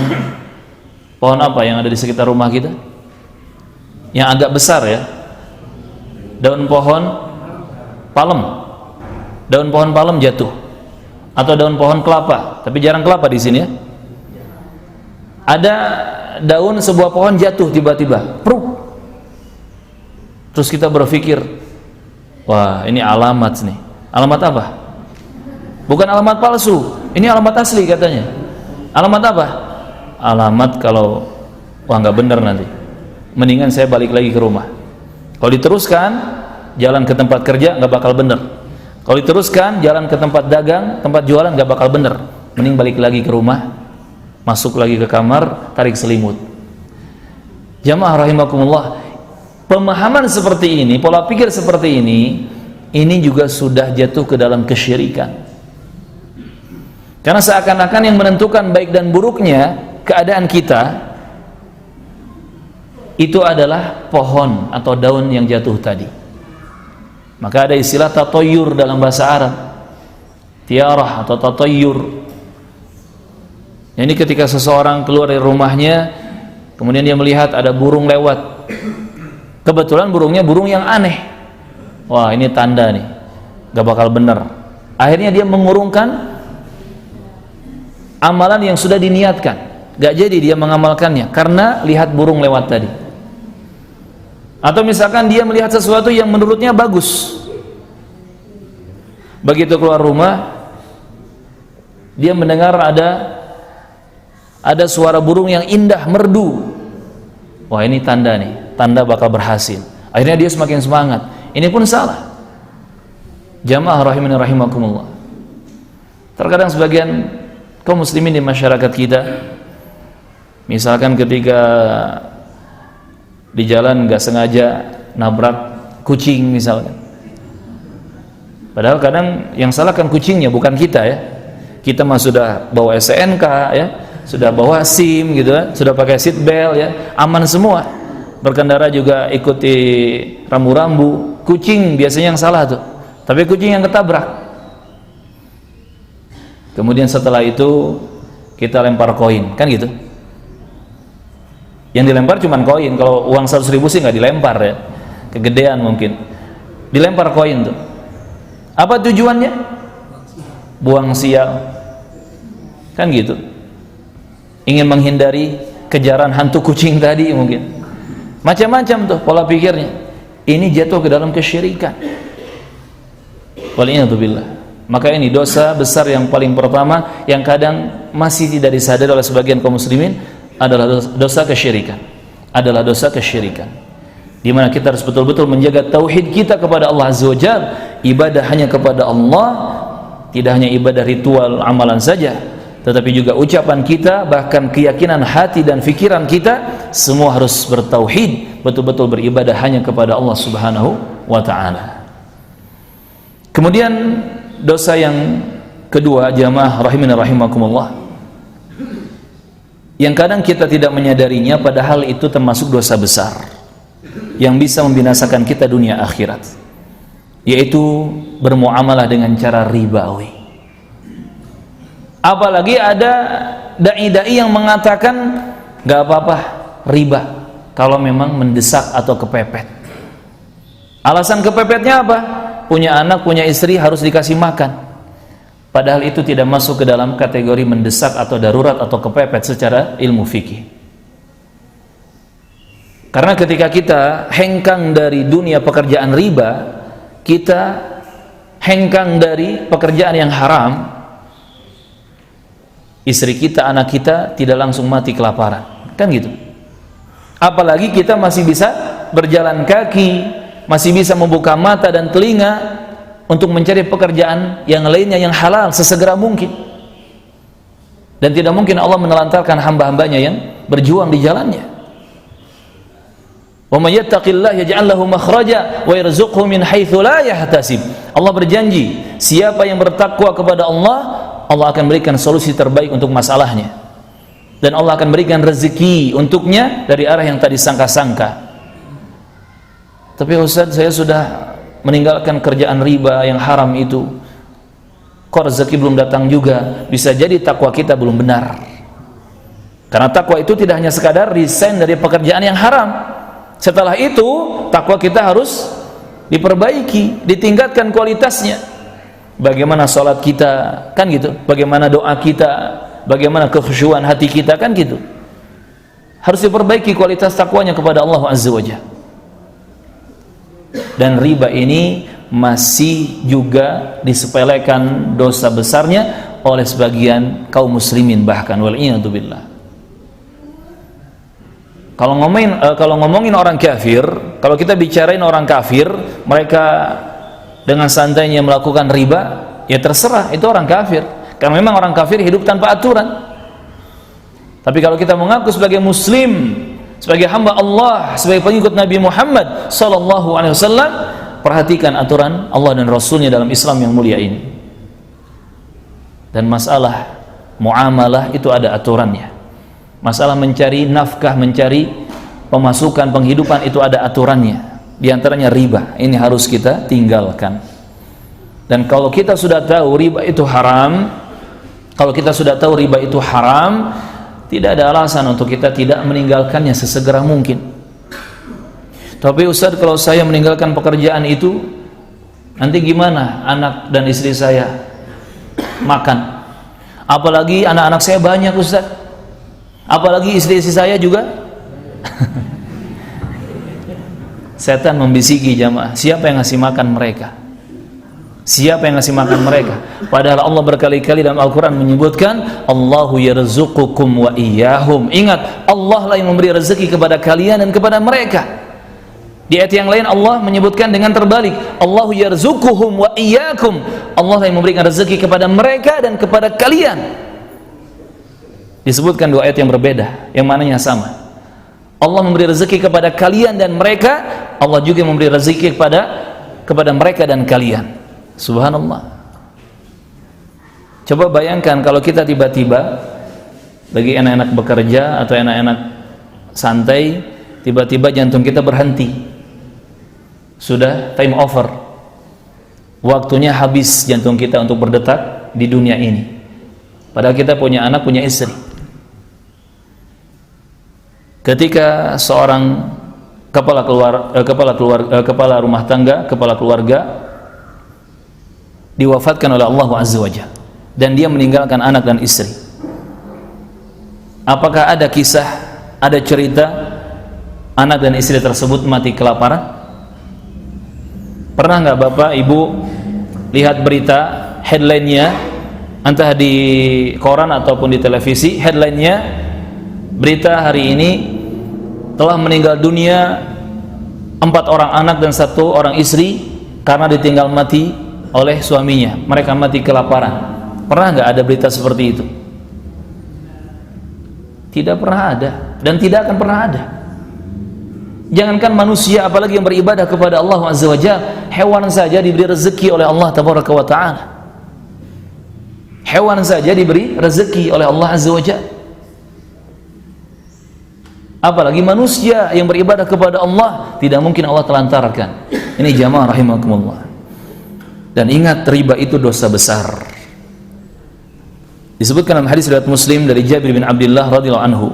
apa yang ada di sekitar rumah kita, yang agak besar ya, daun pohon palem jatuh, atau daun pohon kelapa, tapi jarang kelapa di sini ya. Ada daun sebuah pohon jatuh tiba-tiba, pruk. Terus kita berpikir, wah ini alamat nih. Alamat apa? Bukan alamat palsu, Ini alamat asli katanya. Alamat apa? Alamat kalau wah nggak bener nanti, mendingan saya balik lagi ke rumah. Kalau diteruskan jalan ke tempat kerja nggak bakal bener. Kalau diteruskan jalan ke tempat dagang, tempat jualan nggak bakal bener. Mending balik lagi ke rumah, masuk lagi ke kamar, tarik selimut. Jamaah rahimakumullah, pemahaman seperti ini, pola pikir seperti ini juga sudah jatuh ke dalam kesyirikan. Karena seakan-akan yang menentukan baik dan buruknya keadaan kita itu adalah pohon atau daun yang jatuh tadi. Maka ada istilah tatoyur dalam bahasa Arab, tiarah atau tatoyur. Ini ketika seseorang keluar dari rumahnya, kemudian dia melihat ada burung lewat, kebetulan burungnya burung yang aneh. Wah, ini tanda nih, gak bakal bener. Akhirnya dia mengurungkan amalan yang sudah diniatkan, gak jadi dia mengamalkannya karena lihat burung lewat tadi. Atau misalkan dia melihat sesuatu yang menurutnya bagus, begitu keluar rumah dia mendengar ada suara burung yang indah merdu. Wah, ini tanda nih, tanda bakal berhasil. Akhirnya dia semakin semangat. Ini pun salah. Jamaah rahimani rahimakumullah, terkadang sebagian kaum muslimin di masyarakat kita, misalkan ketika di jalan nggak sengaja nabrak kucing misalkan, padahal kadang yang salah kan kucingnya, bukan kita ya. Kita mah sudah bawa STNK ya, sudah bawa SIM gitu ya, sudah pakai seat belt ya, aman semua. Berkendara juga ikuti rambu-rambu. Kucing biasanya yang salah tuh, tapi kucing yang ketabrak. Kemudian setelah itu kita lempar koin, kan gitu. Yang dilempar cuman koin. Kalau uang 100.000 sih nggak dilempar ya, kegedean mungkin. Dilempar koin tuh. Apa tujuannya? Buang sial, kan gitu. Ingin menghindari kejaran hantu kucing tadi mungkin. Macam-macam tuh pola pikirnya. Ini jatuh ke dalam kesyirikan. Waliyadzubillah. Maka ini dosa besar yang paling pertama yang kadang masih tidak disadari oleh sebagian kaum muslimin adalah dosa kesyirikan. Adalah dosa kesyirikan. Di mana kita harus betul-betul menjaga tauhid kita kepada Allah Azza wa Jalla, ibadah hanya kepada Allah, tidak hanya ibadah ritual amalan saja, tetapi juga ucapan kita, bahkan keyakinan hati dan fikiran kita, semua harus bertauhid, betul-betul beribadah hanya kepada Allah Subhanahu wa ta'ala. Kemudian dosa yang kedua, jamaah rahimani rahimakumullah, yang kadang kita tidak menyadarinya, padahal itu termasuk dosa besar yang bisa membinasakan kita dunia akhirat, yaitu bermuamalah dengan cara ribawi. Apalagi ada dai-dai yang mengatakan gak apa-apa riba kalau memang mendesak atau kepepet. Alasan kepepetnya apa? Punya anak, punya istri, harus dikasih makan. Padahal itu tidak masuk ke dalam kategori mendesak atau darurat atau kepepet secara ilmu fikih. Karena ketika kita hengkang dari dunia pekerjaan riba, kita hengkang dari pekerjaan yang haram, istri kita, anak kita tidak langsung mati kelaparan, kan gitu. Apalagi kita masih bisa berjalan kaki, masih bisa membuka mata dan telinga untuk mencari pekerjaan yang lainnya yang halal sesegera mungkin. Dan tidak mungkin Allah menelantarkan hamba-hambanya yang berjuang di jalannya. Wa may yattaqillah yaj'al lahu makhraja wa yarzuqhu min haitsu la yahtasib. Allah berjanji, siapa yang bertakwa kepada Allah, Allah akan berikan solusi terbaik untuk masalahnya, dan Allah akan berikan rezeki untuknya dari arah yang tadi sangka-sangka. Tapi Ustaz, saya sudah meninggalkan kerjaan riba yang haram itu, kok rezeki belum datang juga? Bisa jadi takwa kita belum benar. Karena takwa itu tidak hanya sekadar resign dari pekerjaan yang haram. Setelah itu takwa kita harus diperbaiki, ditingkatkan kualitasnya. Bagaimana sholat kita, kan gitu. Bagaimana doa kita, bagaimana kekhusyuan hati kita, kan gitu. Harus diperbaiki kualitas takwanya kepada Allah Azza wa Jalla. Dan riba ini masih juga disepelekan dosa besarnya oleh sebagian kaum muslimin bahkan wal'iyadzubillah. Kalau ngomongin orang kafir, kalau kita bicarain orang kafir, mereka dengan santainya melakukan riba, ya terserah, itu orang kafir. Karena memang orang kafir hidup tanpa aturan. Tapi kalau kita mengaku sebagai muslim, sebagai hamba Allah, sebagai pengikut Nabi Muhammad sallallahu alaihi wasallam, perhatikan aturan Allah dan Rasulnya dalam Islam yang mulia ini. Dan masalah muamalah itu ada aturannya. Masalah mencari nafkah, mencari pemasukan, penghidupan itu ada aturannya. Di antaranya riba, ini harus kita tinggalkan. Dan kalau kita sudah tahu riba itu haram, tidak ada alasan untuk kita tidak meninggalkannya sesegera mungkin. Tapi Ustaz, kalau saya meninggalkan pekerjaan itu, nanti gimana anak dan istri saya makan? Apalagi anak-anak saya banyak Ustaz, apalagi istri-istri saya juga. Setan membisiki jamaah, siapa yang ngasih makan mereka? Siapa yang ngasih makan mereka? Padahal Allah berkali-kali dalam Al-Quran menyebutkan Allahu yarzuqukum wa iyyahum. Ingat, Allah lah yang memberi rezeki kepada kalian dan kepada mereka. Di ayat yang lain Allah menyebutkan dengan terbalik, Allahu yarzuquhum wa iyyakum. Allah lah yang memberikan rezeki kepada mereka dan kepada kalian. Disebutkan dua ayat yang berbeda, yang mananya sama. Allah memberi rezeki kepada kalian dan mereka, Allah juga memberi rezeki kepada mereka dan kalian. Subhanallah. Coba bayangkan kalau kita tiba-tiba, bagi anak-anak bekerja atau anak-anak santai, tiba-tiba jantung kita berhenti, sudah time over, waktunya habis jantung kita untuk berdetak di dunia ini. Padahal kita punya anak, punya istri. Ketika seorang kepala rumah tangga, kepala keluarga diwafatkan oleh Allah Azza wa Jalla dan dia meninggalkan anak dan istri, apakah ada kisah, ada cerita anak dan istri tersebut mati kelaparan? Pernah nggak Bapak Ibu lihat berita headline-nya, entah di koran ataupun di televisi, headline-nya berita hari ini telah meninggal dunia 4 orang anak dan 1 orang istri karena ditinggal mati oleh suaminya, mereka mati kelaparan. Pernah nggak ada berita seperti itu? Tidak pernah ada dan tidak akan pernah ada. Jangankan manusia, apalagi yang beribadah kepada Allah Azza wa Jalla, hewan saja diberi rezeki oleh Allah Tabaraka wa Ta'ala. Hewan saja diberi rezeki oleh Allah Azza wa Jalla, apalagi manusia yang beribadah kepada Allah, tidak mungkin Allah telantarkan. Ini jamaah rahimakumullah. Dan ingat, riba itu dosa besar. Disebutkan dalam hadis riwayat Muslim dari Jabir bin Abdullah radhiyallahu anhu,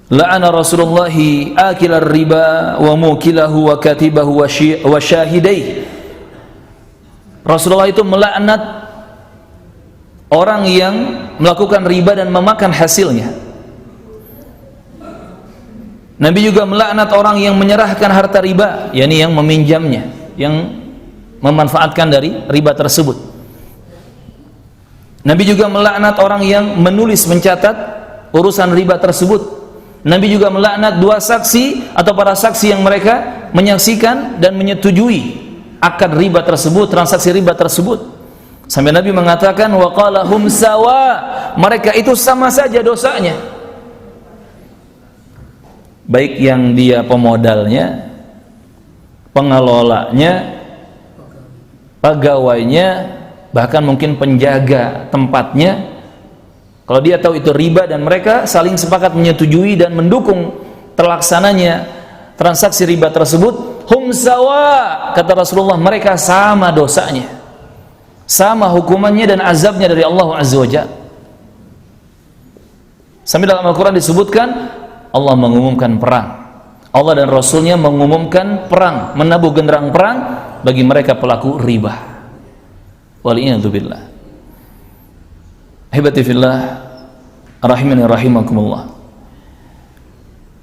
la'ana Rasulullah akilar riba wa mukilahu wa katibahu wa syahidai. Rasulullah itu melaknat orang yang melakukan riba dan memakan hasilnya. Nabi juga melaknat orang yang menyerahkan harta riba, yakni yang meminjamnya, yang memanfaatkan dari riba tersebut. Nabi juga melaknat orang yang menulis, mencatat urusan riba tersebut. Nabi juga melaknat 2 saksi atau para saksi yang mereka menyaksikan dan menyetujui akad riba tersebut, transaksi riba tersebut. Sampai Nabi mengatakan wa qala hum sawa, mereka itu sama saja dosanya. Baik yang dia pemodalnya, pengelolanya, pegawainya, bahkan mungkin penjaga tempatnya. Kalau dia tahu itu riba dan mereka saling sepakat menyetujui dan mendukung terlaksananya transaksi riba tersebut, hum sawa, kata Rasulullah, mereka sama dosanya, sama hukumannya dan azabnya dari Allah Azza wa Jalla. Sampai dalam Al-Quran disebutkan Allah mengumumkan perang, Allah dan Rasulnya mengumumkan perang, menabuh genderang perang bagi mereka pelaku riba. Waliyadzubillah. Hibati fillah, rahimani rahimakumullah.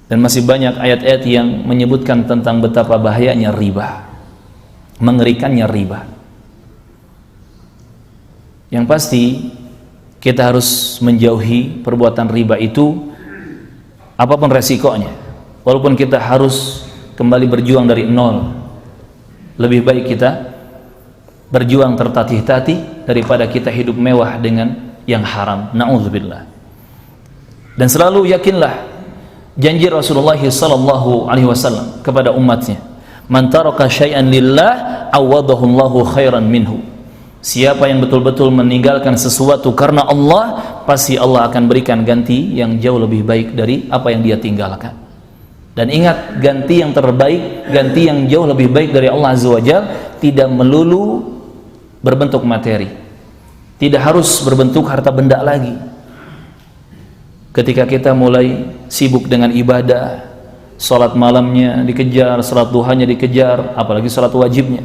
Dan masih banyak ayat-ayat yang menyebutkan tentang betapa bahayanya riba, mengerikannya riba. Yang pasti kita harus menjauhi perbuatan riba itu apapun resikonya. Walaupun kita harus kembali berjuang dari nol, lebih baik kita berjuang tertatih-tatih daripada kita hidup mewah dengan yang haram. Na'udzubillah. Dan selalu yakinlah janji Rasulullah sallallahu alaihi wasallam kepada umatnya, man taraka syai'an lillah awadahu Allahu khairan minhu. Siapa yang betul-betul meninggalkan sesuatu karena Allah, pasti Allah akan berikan ganti yang jauh lebih baik dari apa yang dia tinggalkan. Dan ingat, ganti yang terbaik, ganti yang jauh lebih baik dari Allah Azza wa Jalla tidak melulu berbentuk materi, tidak harus berbentuk harta benda lagi. Ketika kita mulai sibuk dengan ibadah, sholat malamnya dikejar, sholat duhanya dikejar, apalagi sholat wajibnya,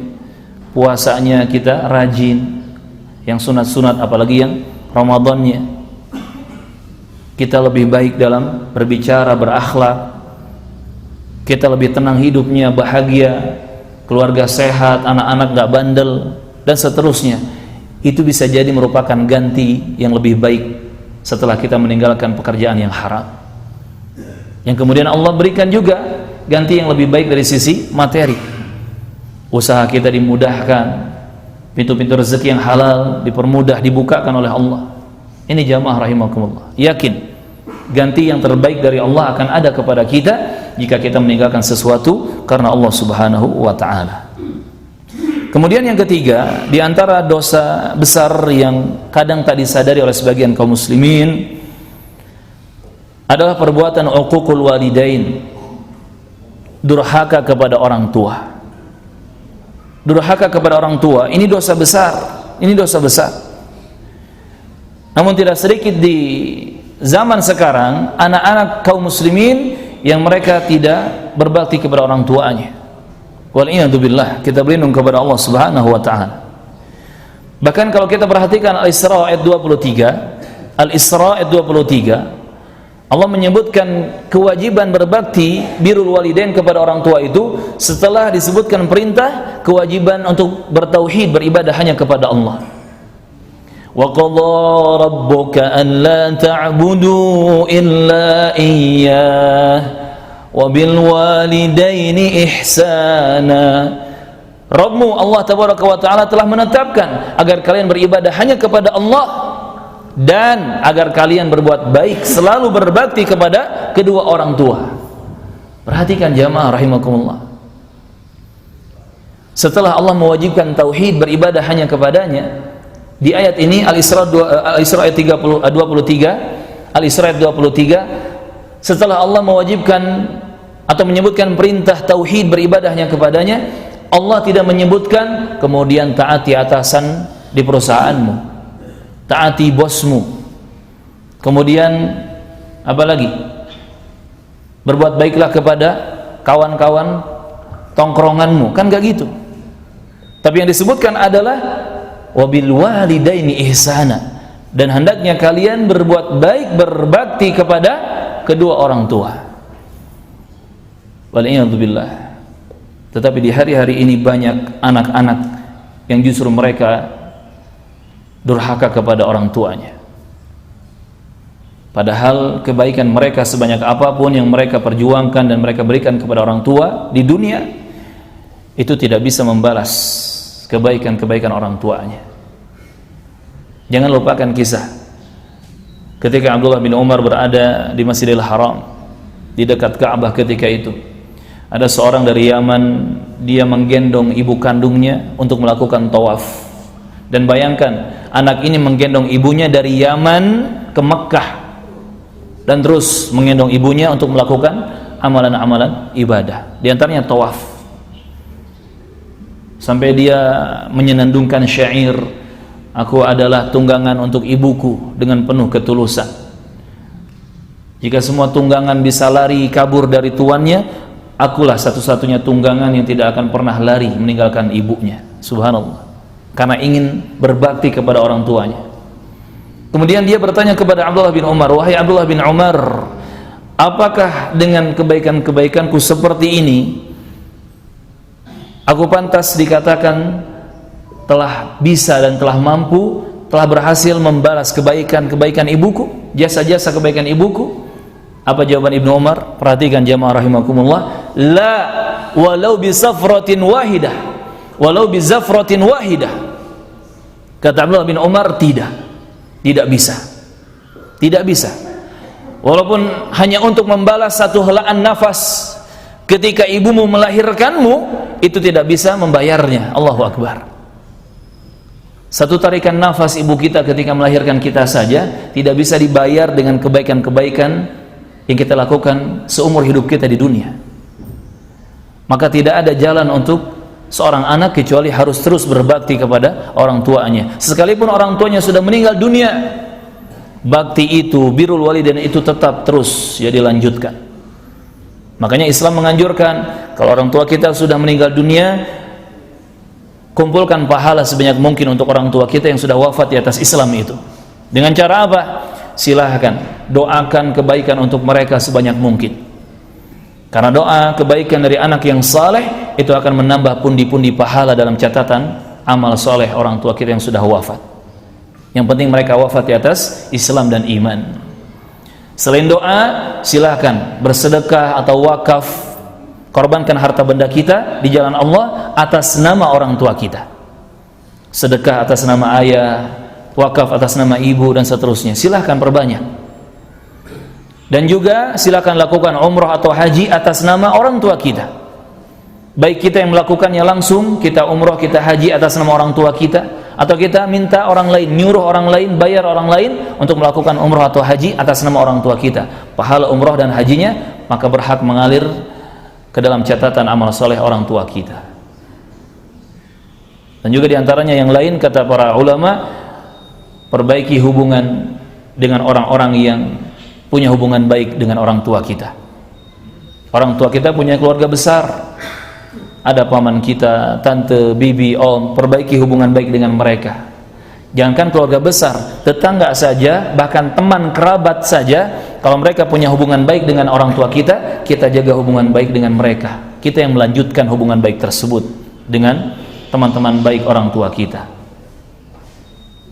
puasanya kita rajin, yang sunat-sunat apalagi yang Ramadannya, kita lebih baik dalam berbicara, berakhlak, kita lebih tenang hidupnya, bahagia, keluarga sehat, anak-anak gak bandel, dan seterusnya. Itu bisa jadi merupakan ganti yang lebih baik setelah kita meninggalkan pekerjaan yang haram, yang kemudian Allah berikan juga ganti yang lebih baik dari sisi materi. Usaha kita dimudahkan, pintu-pintu rezeki yang halal dipermudah, dibukakan oleh Allah. Ini jamaah rahimakumullah, yakin ganti yang terbaik dari Allah akan ada kepada kita jika kita meninggalkan sesuatu karena Allah Subhanahu wa ta'ala. Kemudian yang ketiga, di antara dosa besar yang kadang tak disadari oleh sebagian kaum muslimin adalah perbuatan uququl walidain, durhaka kepada orang tua. Durhaka kepada orang tua, ini dosa besar, ini dosa besar. Namun tidak sedikit di zaman sekarang anak-anak kaum muslimin yang mereka tidak berbakti kepada orang tuanya. Wal'iyadzubillah, kita berlindung kepada Allah Subhanahu wa ta'ala. Bahkan kalau kita perhatikan Al-Isra ayat 23, Al-Isra ayat 23, Allah menyebutkan kewajiban berbakti birrul walidain kepada orang tua itu setelah disebutkan perintah kewajiban untuk bertauhid, beribadah hanya kepada Allah. Wa qadha rabbuka an la ta'budu illa iyyah wa bil walidaini ihsana. Rabbmu Allah tabaraka wa taala telah menetapkan agar kalian beribadah hanya kepada Allah dan agar kalian berbuat baik, selalu berbakti kepada kedua orang tua. Perhatikan jamaah rahimakumullah, setelah Allah mewajibkan tauhid, beribadah hanya kepadanya, di ayat ini Al-Isra ayat 23, Al-Isra ayat 23, setelah Allah mewajibkan atau menyebutkan perintah tauhid, beribadah hanya kepadanya, Allah tidak menyebutkan kemudian taati atasan di perusahaanmu, taati bosmu, kemudian apa lagi, berbuat baiklah kepada kawan-kawan tongkronganmu, kan gak gitu. Tapi yang disebutkan adalah wabil walidaini ihsana, dan hendaknya kalian berbuat baik, berbakti kepada kedua orang tua. Wal'iyadzubillah. Tetapi di hari-hari ini banyak anak-anak yang justru mereka durhaka kepada orang tuanya, padahal kebaikan mereka sebanyak apapun yang mereka perjuangkan dan mereka berikan kepada orang tua di dunia itu tidak bisa membalas kebaikan-kebaikan orang tuanya. Jangan lupakan kisah ketika Abdullah bin Umar berada di Masjidil Haram di dekat Ka'bah. Ketika itu ada seorang dari Yaman, dia menggendong ibu kandungnya untuk melakukan tawaf. Dan bayangkan, anak ini menggendong ibunya dari Yaman ke Mekkah dan terus menggendong ibunya untuk melakukan amalan-amalan ibadah, di antaranya tawaf. Sampai dia menyenandungkan syair, aku adalah tunggangan untuk ibuku dengan penuh ketulusan. Jika semua tunggangan bisa lari kabur dari tuannya, akulah satu-satunya tunggangan yang tidak akan pernah lari meninggalkan ibunya. Subhanallah, karena ingin berbakti kepada orang tuanya. Kemudian dia bertanya kepada Abdullah bin Umar, wahai Abdullah bin Umar, apakah dengan kebaikan-kebaikanku seperti ini aku pantas dikatakan telah bisa dan telah mampu telah berhasil membalas kebaikan-kebaikan ibuku, jasa-jasa kebaikan ibuku? Apa jawaban Ibnu Umar? Perhatikan jamaah rahimakumullah. La, walau bisafratin wahidah. Walau bizafratin wahidah. Kata Abdullah bin Umar, tidak bisa. Tidak bisa. Walaupun hanya untuk membalas satu helaan nafas ketika ibumu melahirkanmu, itu tidak bisa membayarnya. Allahu Akbar. Satu tarikan nafas ibu kita ketika melahirkan kita saja tidak bisa dibayar dengan kebaikan-kebaikan yang kita lakukan seumur hidup kita di dunia. Maka tidak ada jalan untuk seorang anak kecuali harus terus berbakti kepada orang tuanya. Sekalipun orang tuanya sudah meninggal dunia, bakti itu, birrul walidain itu tetap terus ya dilanjutkan. Makanya Islam menganjurkan kalau orang tua kita sudah meninggal dunia, kumpulkan pahala sebanyak mungkin untuk orang tua kita yang sudah wafat di atas Islam itu. Dengan cara apa? Silahkan doakan kebaikan untuk mereka sebanyak mungkin. Karena doa kebaikan dari anak yang saleh itu akan menambah pundi-pundi pahala dalam catatan amal soleh orang tua kita yang sudah wafat. Yang penting mereka wafat di atas Islam dan iman. Selain doa, silahkan bersedekah atau wakaf, korbankan harta benda kita di jalan Allah atas nama orang tua kita. Sedekah atas nama ayah, wakaf atas nama ibu, dan seterusnya. Silahkan perbanyak. Dan juga silahkan lakukan umrah atau haji atas nama orang tua kita. Baik kita yang melakukannya langsung, kita umrah, kita haji atas nama orang tua kita, atau kita minta orang lain, nyuruh orang lain, bayar orang lain untuk melakukan umrah atau haji atas nama orang tua kita. Pahala umrah dan hajinya maka berhak mengalir ke dalam catatan amal soleh orang tua kita. Dan juga diantaranya yang lain, kata para ulama, perbaiki hubungan dengan orang-orang yang punya hubungan baik dengan orang tua kita. Orang tua kita punya keluarga besar, ada paman kita, tante, bibi, om, perbaiki hubungan baik dengan mereka. Jangankan keluarga besar, tetangga saja, bahkan teman kerabat saja, kalau mereka punya hubungan baik dengan orang tua kita, kita jaga hubungan baik dengan mereka. Kita yang melanjutkan hubungan baik tersebut dengan teman-teman baik orang tua kita.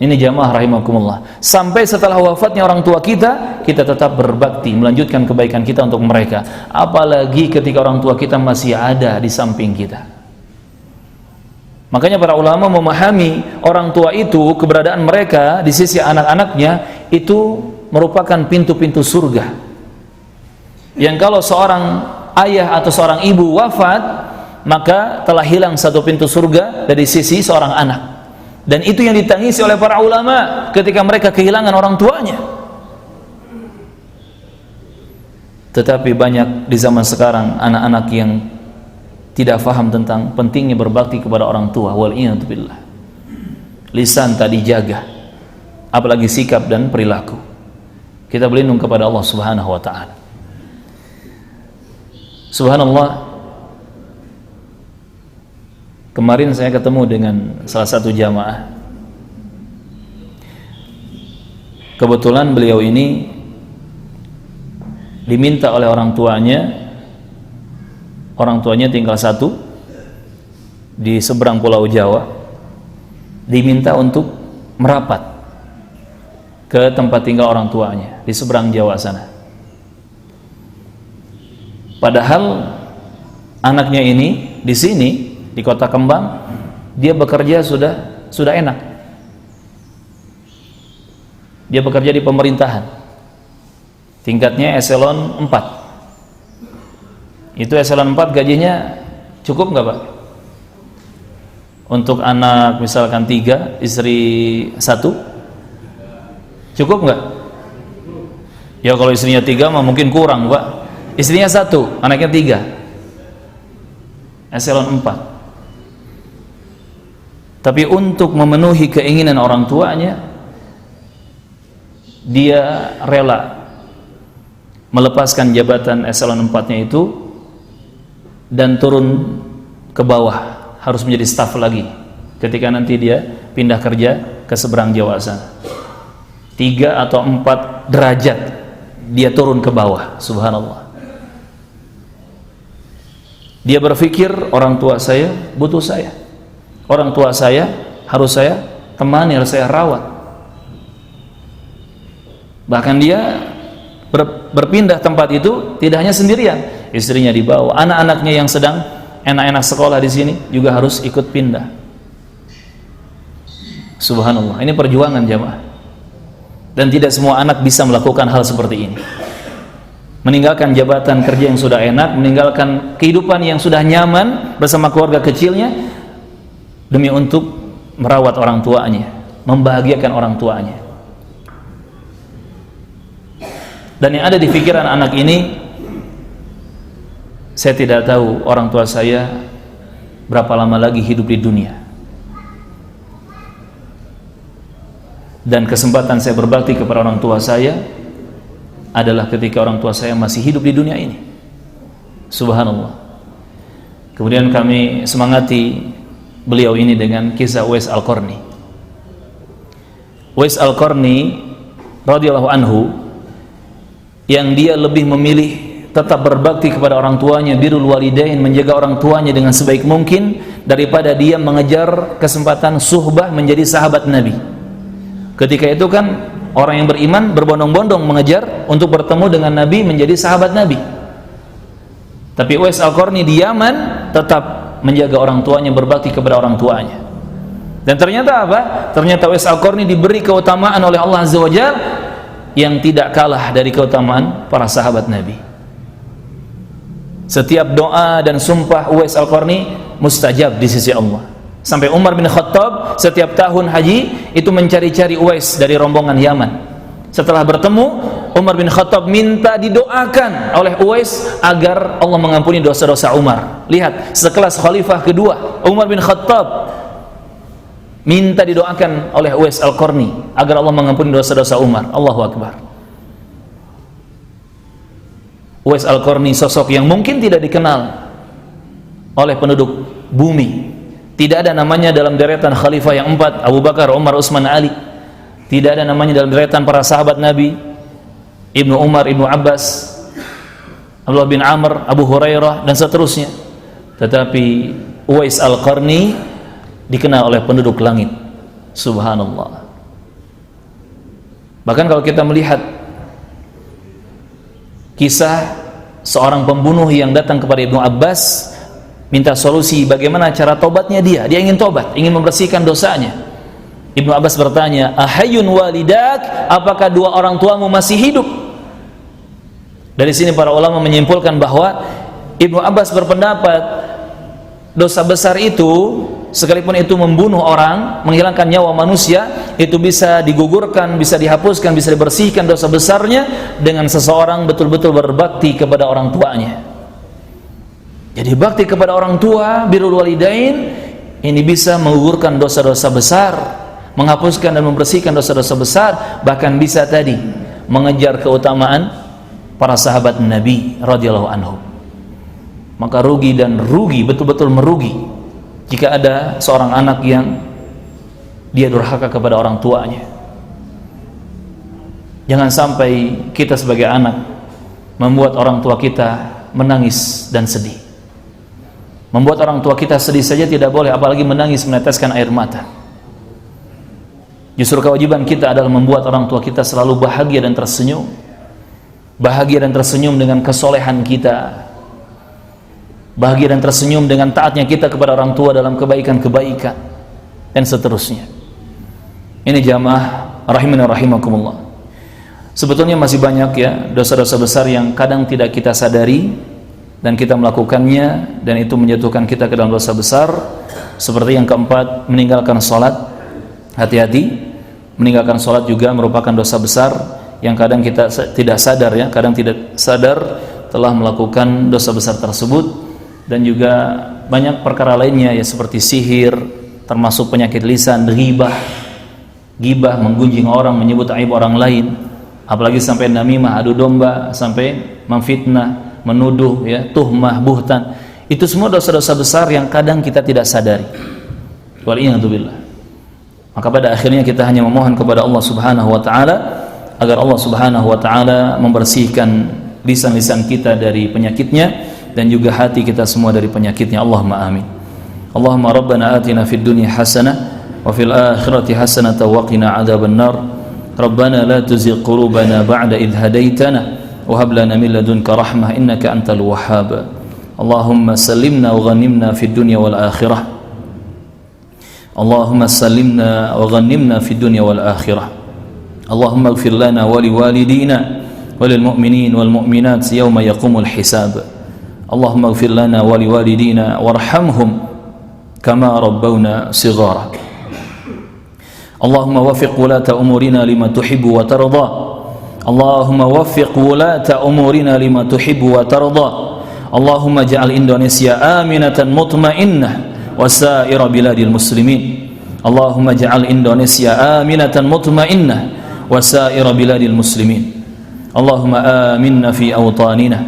Ini jamaah rahimakumullah. Sampai setelah wafatnya orang tua kita, kita tetap berbakti, melanjutkan kebaikan kita untuk mereka. Apalagi ketika orang tua kita masih ada di samping kita. Makanya para ulama memahami orang tua itu, keberadaan mereka di sisi anak-anaknya itu merupakan pintu-pintu surga. Yang kalau seorang ayah atau seorang ibu wafat, maka telah hilang satu pintu surga dari sisi seorang anak. Dan itu yang ditangisi oleh para ulama ketika mereka kehilangan orang tuanya. Tetapi banyak di zaman sekarang anak-anak yang tidak faham tentang pentingnya berbakti kepada orang tua. Wal'iyadu billah. Lisan tak dijaga, apalagi sikap dan perilaku. Kita berlindung kepada Allah Subhanahu wa ta'ala. Subhanallah, kemarin saya ketemu dengan salah satu jamaah. Kebetulan beliau ini diminta oleh orang tuanya tinggal satu di seberang Pulau Jawa, diminta untuk merapat ke tempat tinggal orang tuanya di seberang Jawa sana. Padahal anaknya ini di sini di Kota Kembang, dia bekerja sudah enak. Dia bekerja di pemerintahan, tingkatnya eselon 4. Itu eselon 4 gajinya cukup nggak Pak? Untuk anak misalkan 3, istri 1, cukup nggak? Ya kalau istrinya 3 mah mungkin kurang Pak. Istrinya 1, anaknya 3, eselon 4. Tapi untuk memenuhi keinginan orang tuanya, dia rela melepaskan jabatan eselon 4-nya itu dan turun ke bawah, harus menjadi staf lagi ketika nanti dia pindah kerja ke seberang Jawa sana. 3 atau 4 derajat dia turun ke bawah. Subhanallah. Dia berpikir orang tua saya butuh saya, orang tua saya harus saya temani, harus saya rawat. Bahkan dia berpindah tempat itu tidak hanya sendirian, istrinya dibawa, anak-anaknya yang sedang enak-enak sekolah di sini juga harus ikut pindah. Subhanallah, ini perjuangan jamaah. Dan tidak semua anak bisa melakukan hal seperti ini. Meninggalkan jabatan kerja yang sudah enak, meninggalkan kehidupan yang sudah nyaman bersama keluarga kecilnya demi untuk merawat orang tuanya, membahagiakan orang tuanya. Dan yang ada di pikiran anak ini, saya tidak tahu orang tua saya berapa lama lagi hidup di dunia. Dan kesempatan saya berbakti kepada orang tua saya adalah ketika orang tua saya masih hidup di dunia ini. Subhanallah. Kemudian kami semangati beliau ini dengan kisah Uwais Al-Qarni. Uwais Al-Qarni radhiyallahu anhu, yang dia lebih memilih tetap berbakti kepada orang tuanya, birrul walidain, menjaga orang tuanya dengan sebaik mungkin, daripada dia mengejar kesempatan suhbah menjadi sahabat Nabi. Ketika itu kan orang yang beriman berbondong-bondong mengejar untuk bertemu dengan Nabi, menjadi sahabat Nabi. Tapi Uwais Al-Qarni di Yaman tetap menjaga orang tuanya, berbakti kepada orang tuanya. Dan ternyata apa? Ternyata Uwais Al-Qarni diberi keutamaan oleh Allah Azza wa Jalla yang tidak kalah dari keutamaan para sahabat Nabi. Setiap doa dan sumpah Uwais Al-Qarni mustajab di sisi Allah. Sampai Umar bin Khattab setiap tahun haji itu mencari-cari Uwais dari rombongan Yaman. Setelah bertemu, Umar bin Khattab minta didoakan oleh Uwais agar Allah mengampuni dosa-dosa Umar. Lihat, sekelas khalifah kedua, Umar bin Khattab minta didoakan oleh Uwais Al-Qarni agar Allah mengampuni dosa-dosa Umar. Allahu Akbar. Uwais Al-Qarni sosok yang mungkin tidak dikenal oleh penduduk bumi. Tidak ada namanya dalam deretan khalifah yang 4, Abu Bakar, Umar, Utsman, Ali. Tidak ada namanya dalam deretan para sahabat Nabi, Ibnu Umar, Ibnu Abbas, Abdullah bin Amr, Abu Hurairah, dan seterusnya. Tetapi Uwais Al-Qarni dikenal oleh penduduk langit. Subhanallah. Bahkan kalau kita melihat kisah seorang pembunuh yang datang kepada Ibnu Abbas minta solusi bagaimana cara tobatnya, dia ingin tobat, ingin membersihkan dosanya. Ibnu Abbas bertanya, ahayyun walidak, apakah dua orang tuamu masih hidup? Dari sini para ulama menyimpulkan bahwa Ibnu Abbas berpendapat dosa besar itu, sekalipun itu membunuh orang, menghilangkan nyawa manusia, itu bisa digugurkan, bisa dihapuskan, bisa dibersihkan dosa besarnya dengan seseorang betul-betul berbakti kepada orang tuanya. Jadi bakti kepada orang tua, birrul walidain, ini bisa menggugurkan dosa-dosa besar, menghapuskan dan membersihkan dosa-dosa besar, bahkan bisa tadi mengejar keutamaan para sahabat Nabi radhiyallahu anhu. Maka rugi dan rugi, betul-betul merugi jika ada seorang anak yang dia durhaka kepada orang tuanya. Jangan sampai kita sebagai anak membuat orang tua kita menangis dan sedih. Membuat orang tua kita sedih saja tidak boleh, apalagi menangis, meneteskan air mata. Justru kewajiban kita adalah membuat orang tua kita selalu bahagia dan tersenyum. Bahagia dan tersenyum dengan kesolehan kita. Bahagia dan tersenyum dengan taatnya kita kepada orang tua dalam kebaikan-kebaikan, dan seterusnya. Ini jamaah rahimani rahimakumullah. Sebetulnya masih banyak ya dosa-dosa besar yang kadang tidak kita sadari dan kita melakukannya, dan itu menjatuhkan kita ke dalam dosa besar. Seperti yang keempat, meninggalkan sholat. Hati-hati, meninggalkan sholat juga merupakan dosa besar yang kadang kita tidak sadar ya, kadang tidak sadar telah melakukan dosa besar tersebut. Dan juga banyak perkara lainnya ya, seperti sihir, termasuk penyakit lisan, ghibah, menggunjing orang, menyebut aib orang lain, apalagi sampai namimah, adu domba, sampai memfitnah, menuduh ya, tuhmah, buhtan. Itu semua dosa-dosa besar yang kadang kita tidak sadari. Waliyadzubillah. Maka pada akhirnya kita hanya memohon kepada Allah Subhanahu wa taala agar Allah Subhanahu wa taala membersihkan lisan-lisan kita dari penyakitnya, dan juga hati kita semua dari penyakitnya. Allahumma amin. Allahumma rabbana atina fid dunya hasanah wa fil akhirati hasanah wa qina adzabannar. Rabbana la tuzigh qulubana ba'da idh hadaitana wa hab lana min ladunka rahmah innaka antal wahhab. Allahumma sallimna wa ghanimna fid dunya wal akhirah. Allahumma sallimna wa ghanimna fid dunya wal akhirah. Allahumma ighfir lana wa liwalidina wa lil mu'minin wal mu'minat yawma yaqumul hisab. Allahumma ighfir lana wa liwalidina warhamhum kama rabbawna shighara. Allahumma waffiq wulata umurina lima tuhibbu wa tarda. Allahumma waffiq wulata umurina lima tuhibbu wa tarda. Allahumma ja'al Indonesia aminatan mutmainnah wa sa'ira biladil muslimin. Allahumma ja'al Indonesia aminatan mutmainnah wa sa'ira biladil muslimin. Allahumma aminna fi awtanina.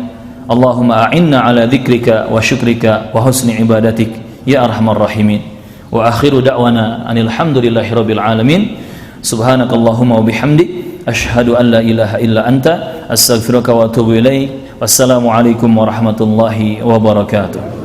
Allahumma a'inna ala dhikrika wa syukrika wa husni ibadatik ya arhamar rahimin. Wa akhiru da'wana anil hamdulillahi rabbil alamin. Subhanakallahumma wa bihamdik asyhadu an la ilaha illa anta astaghfiruka wa atubu ilaik. Wassalamu alaikum warahmatullahi wabarakatuh.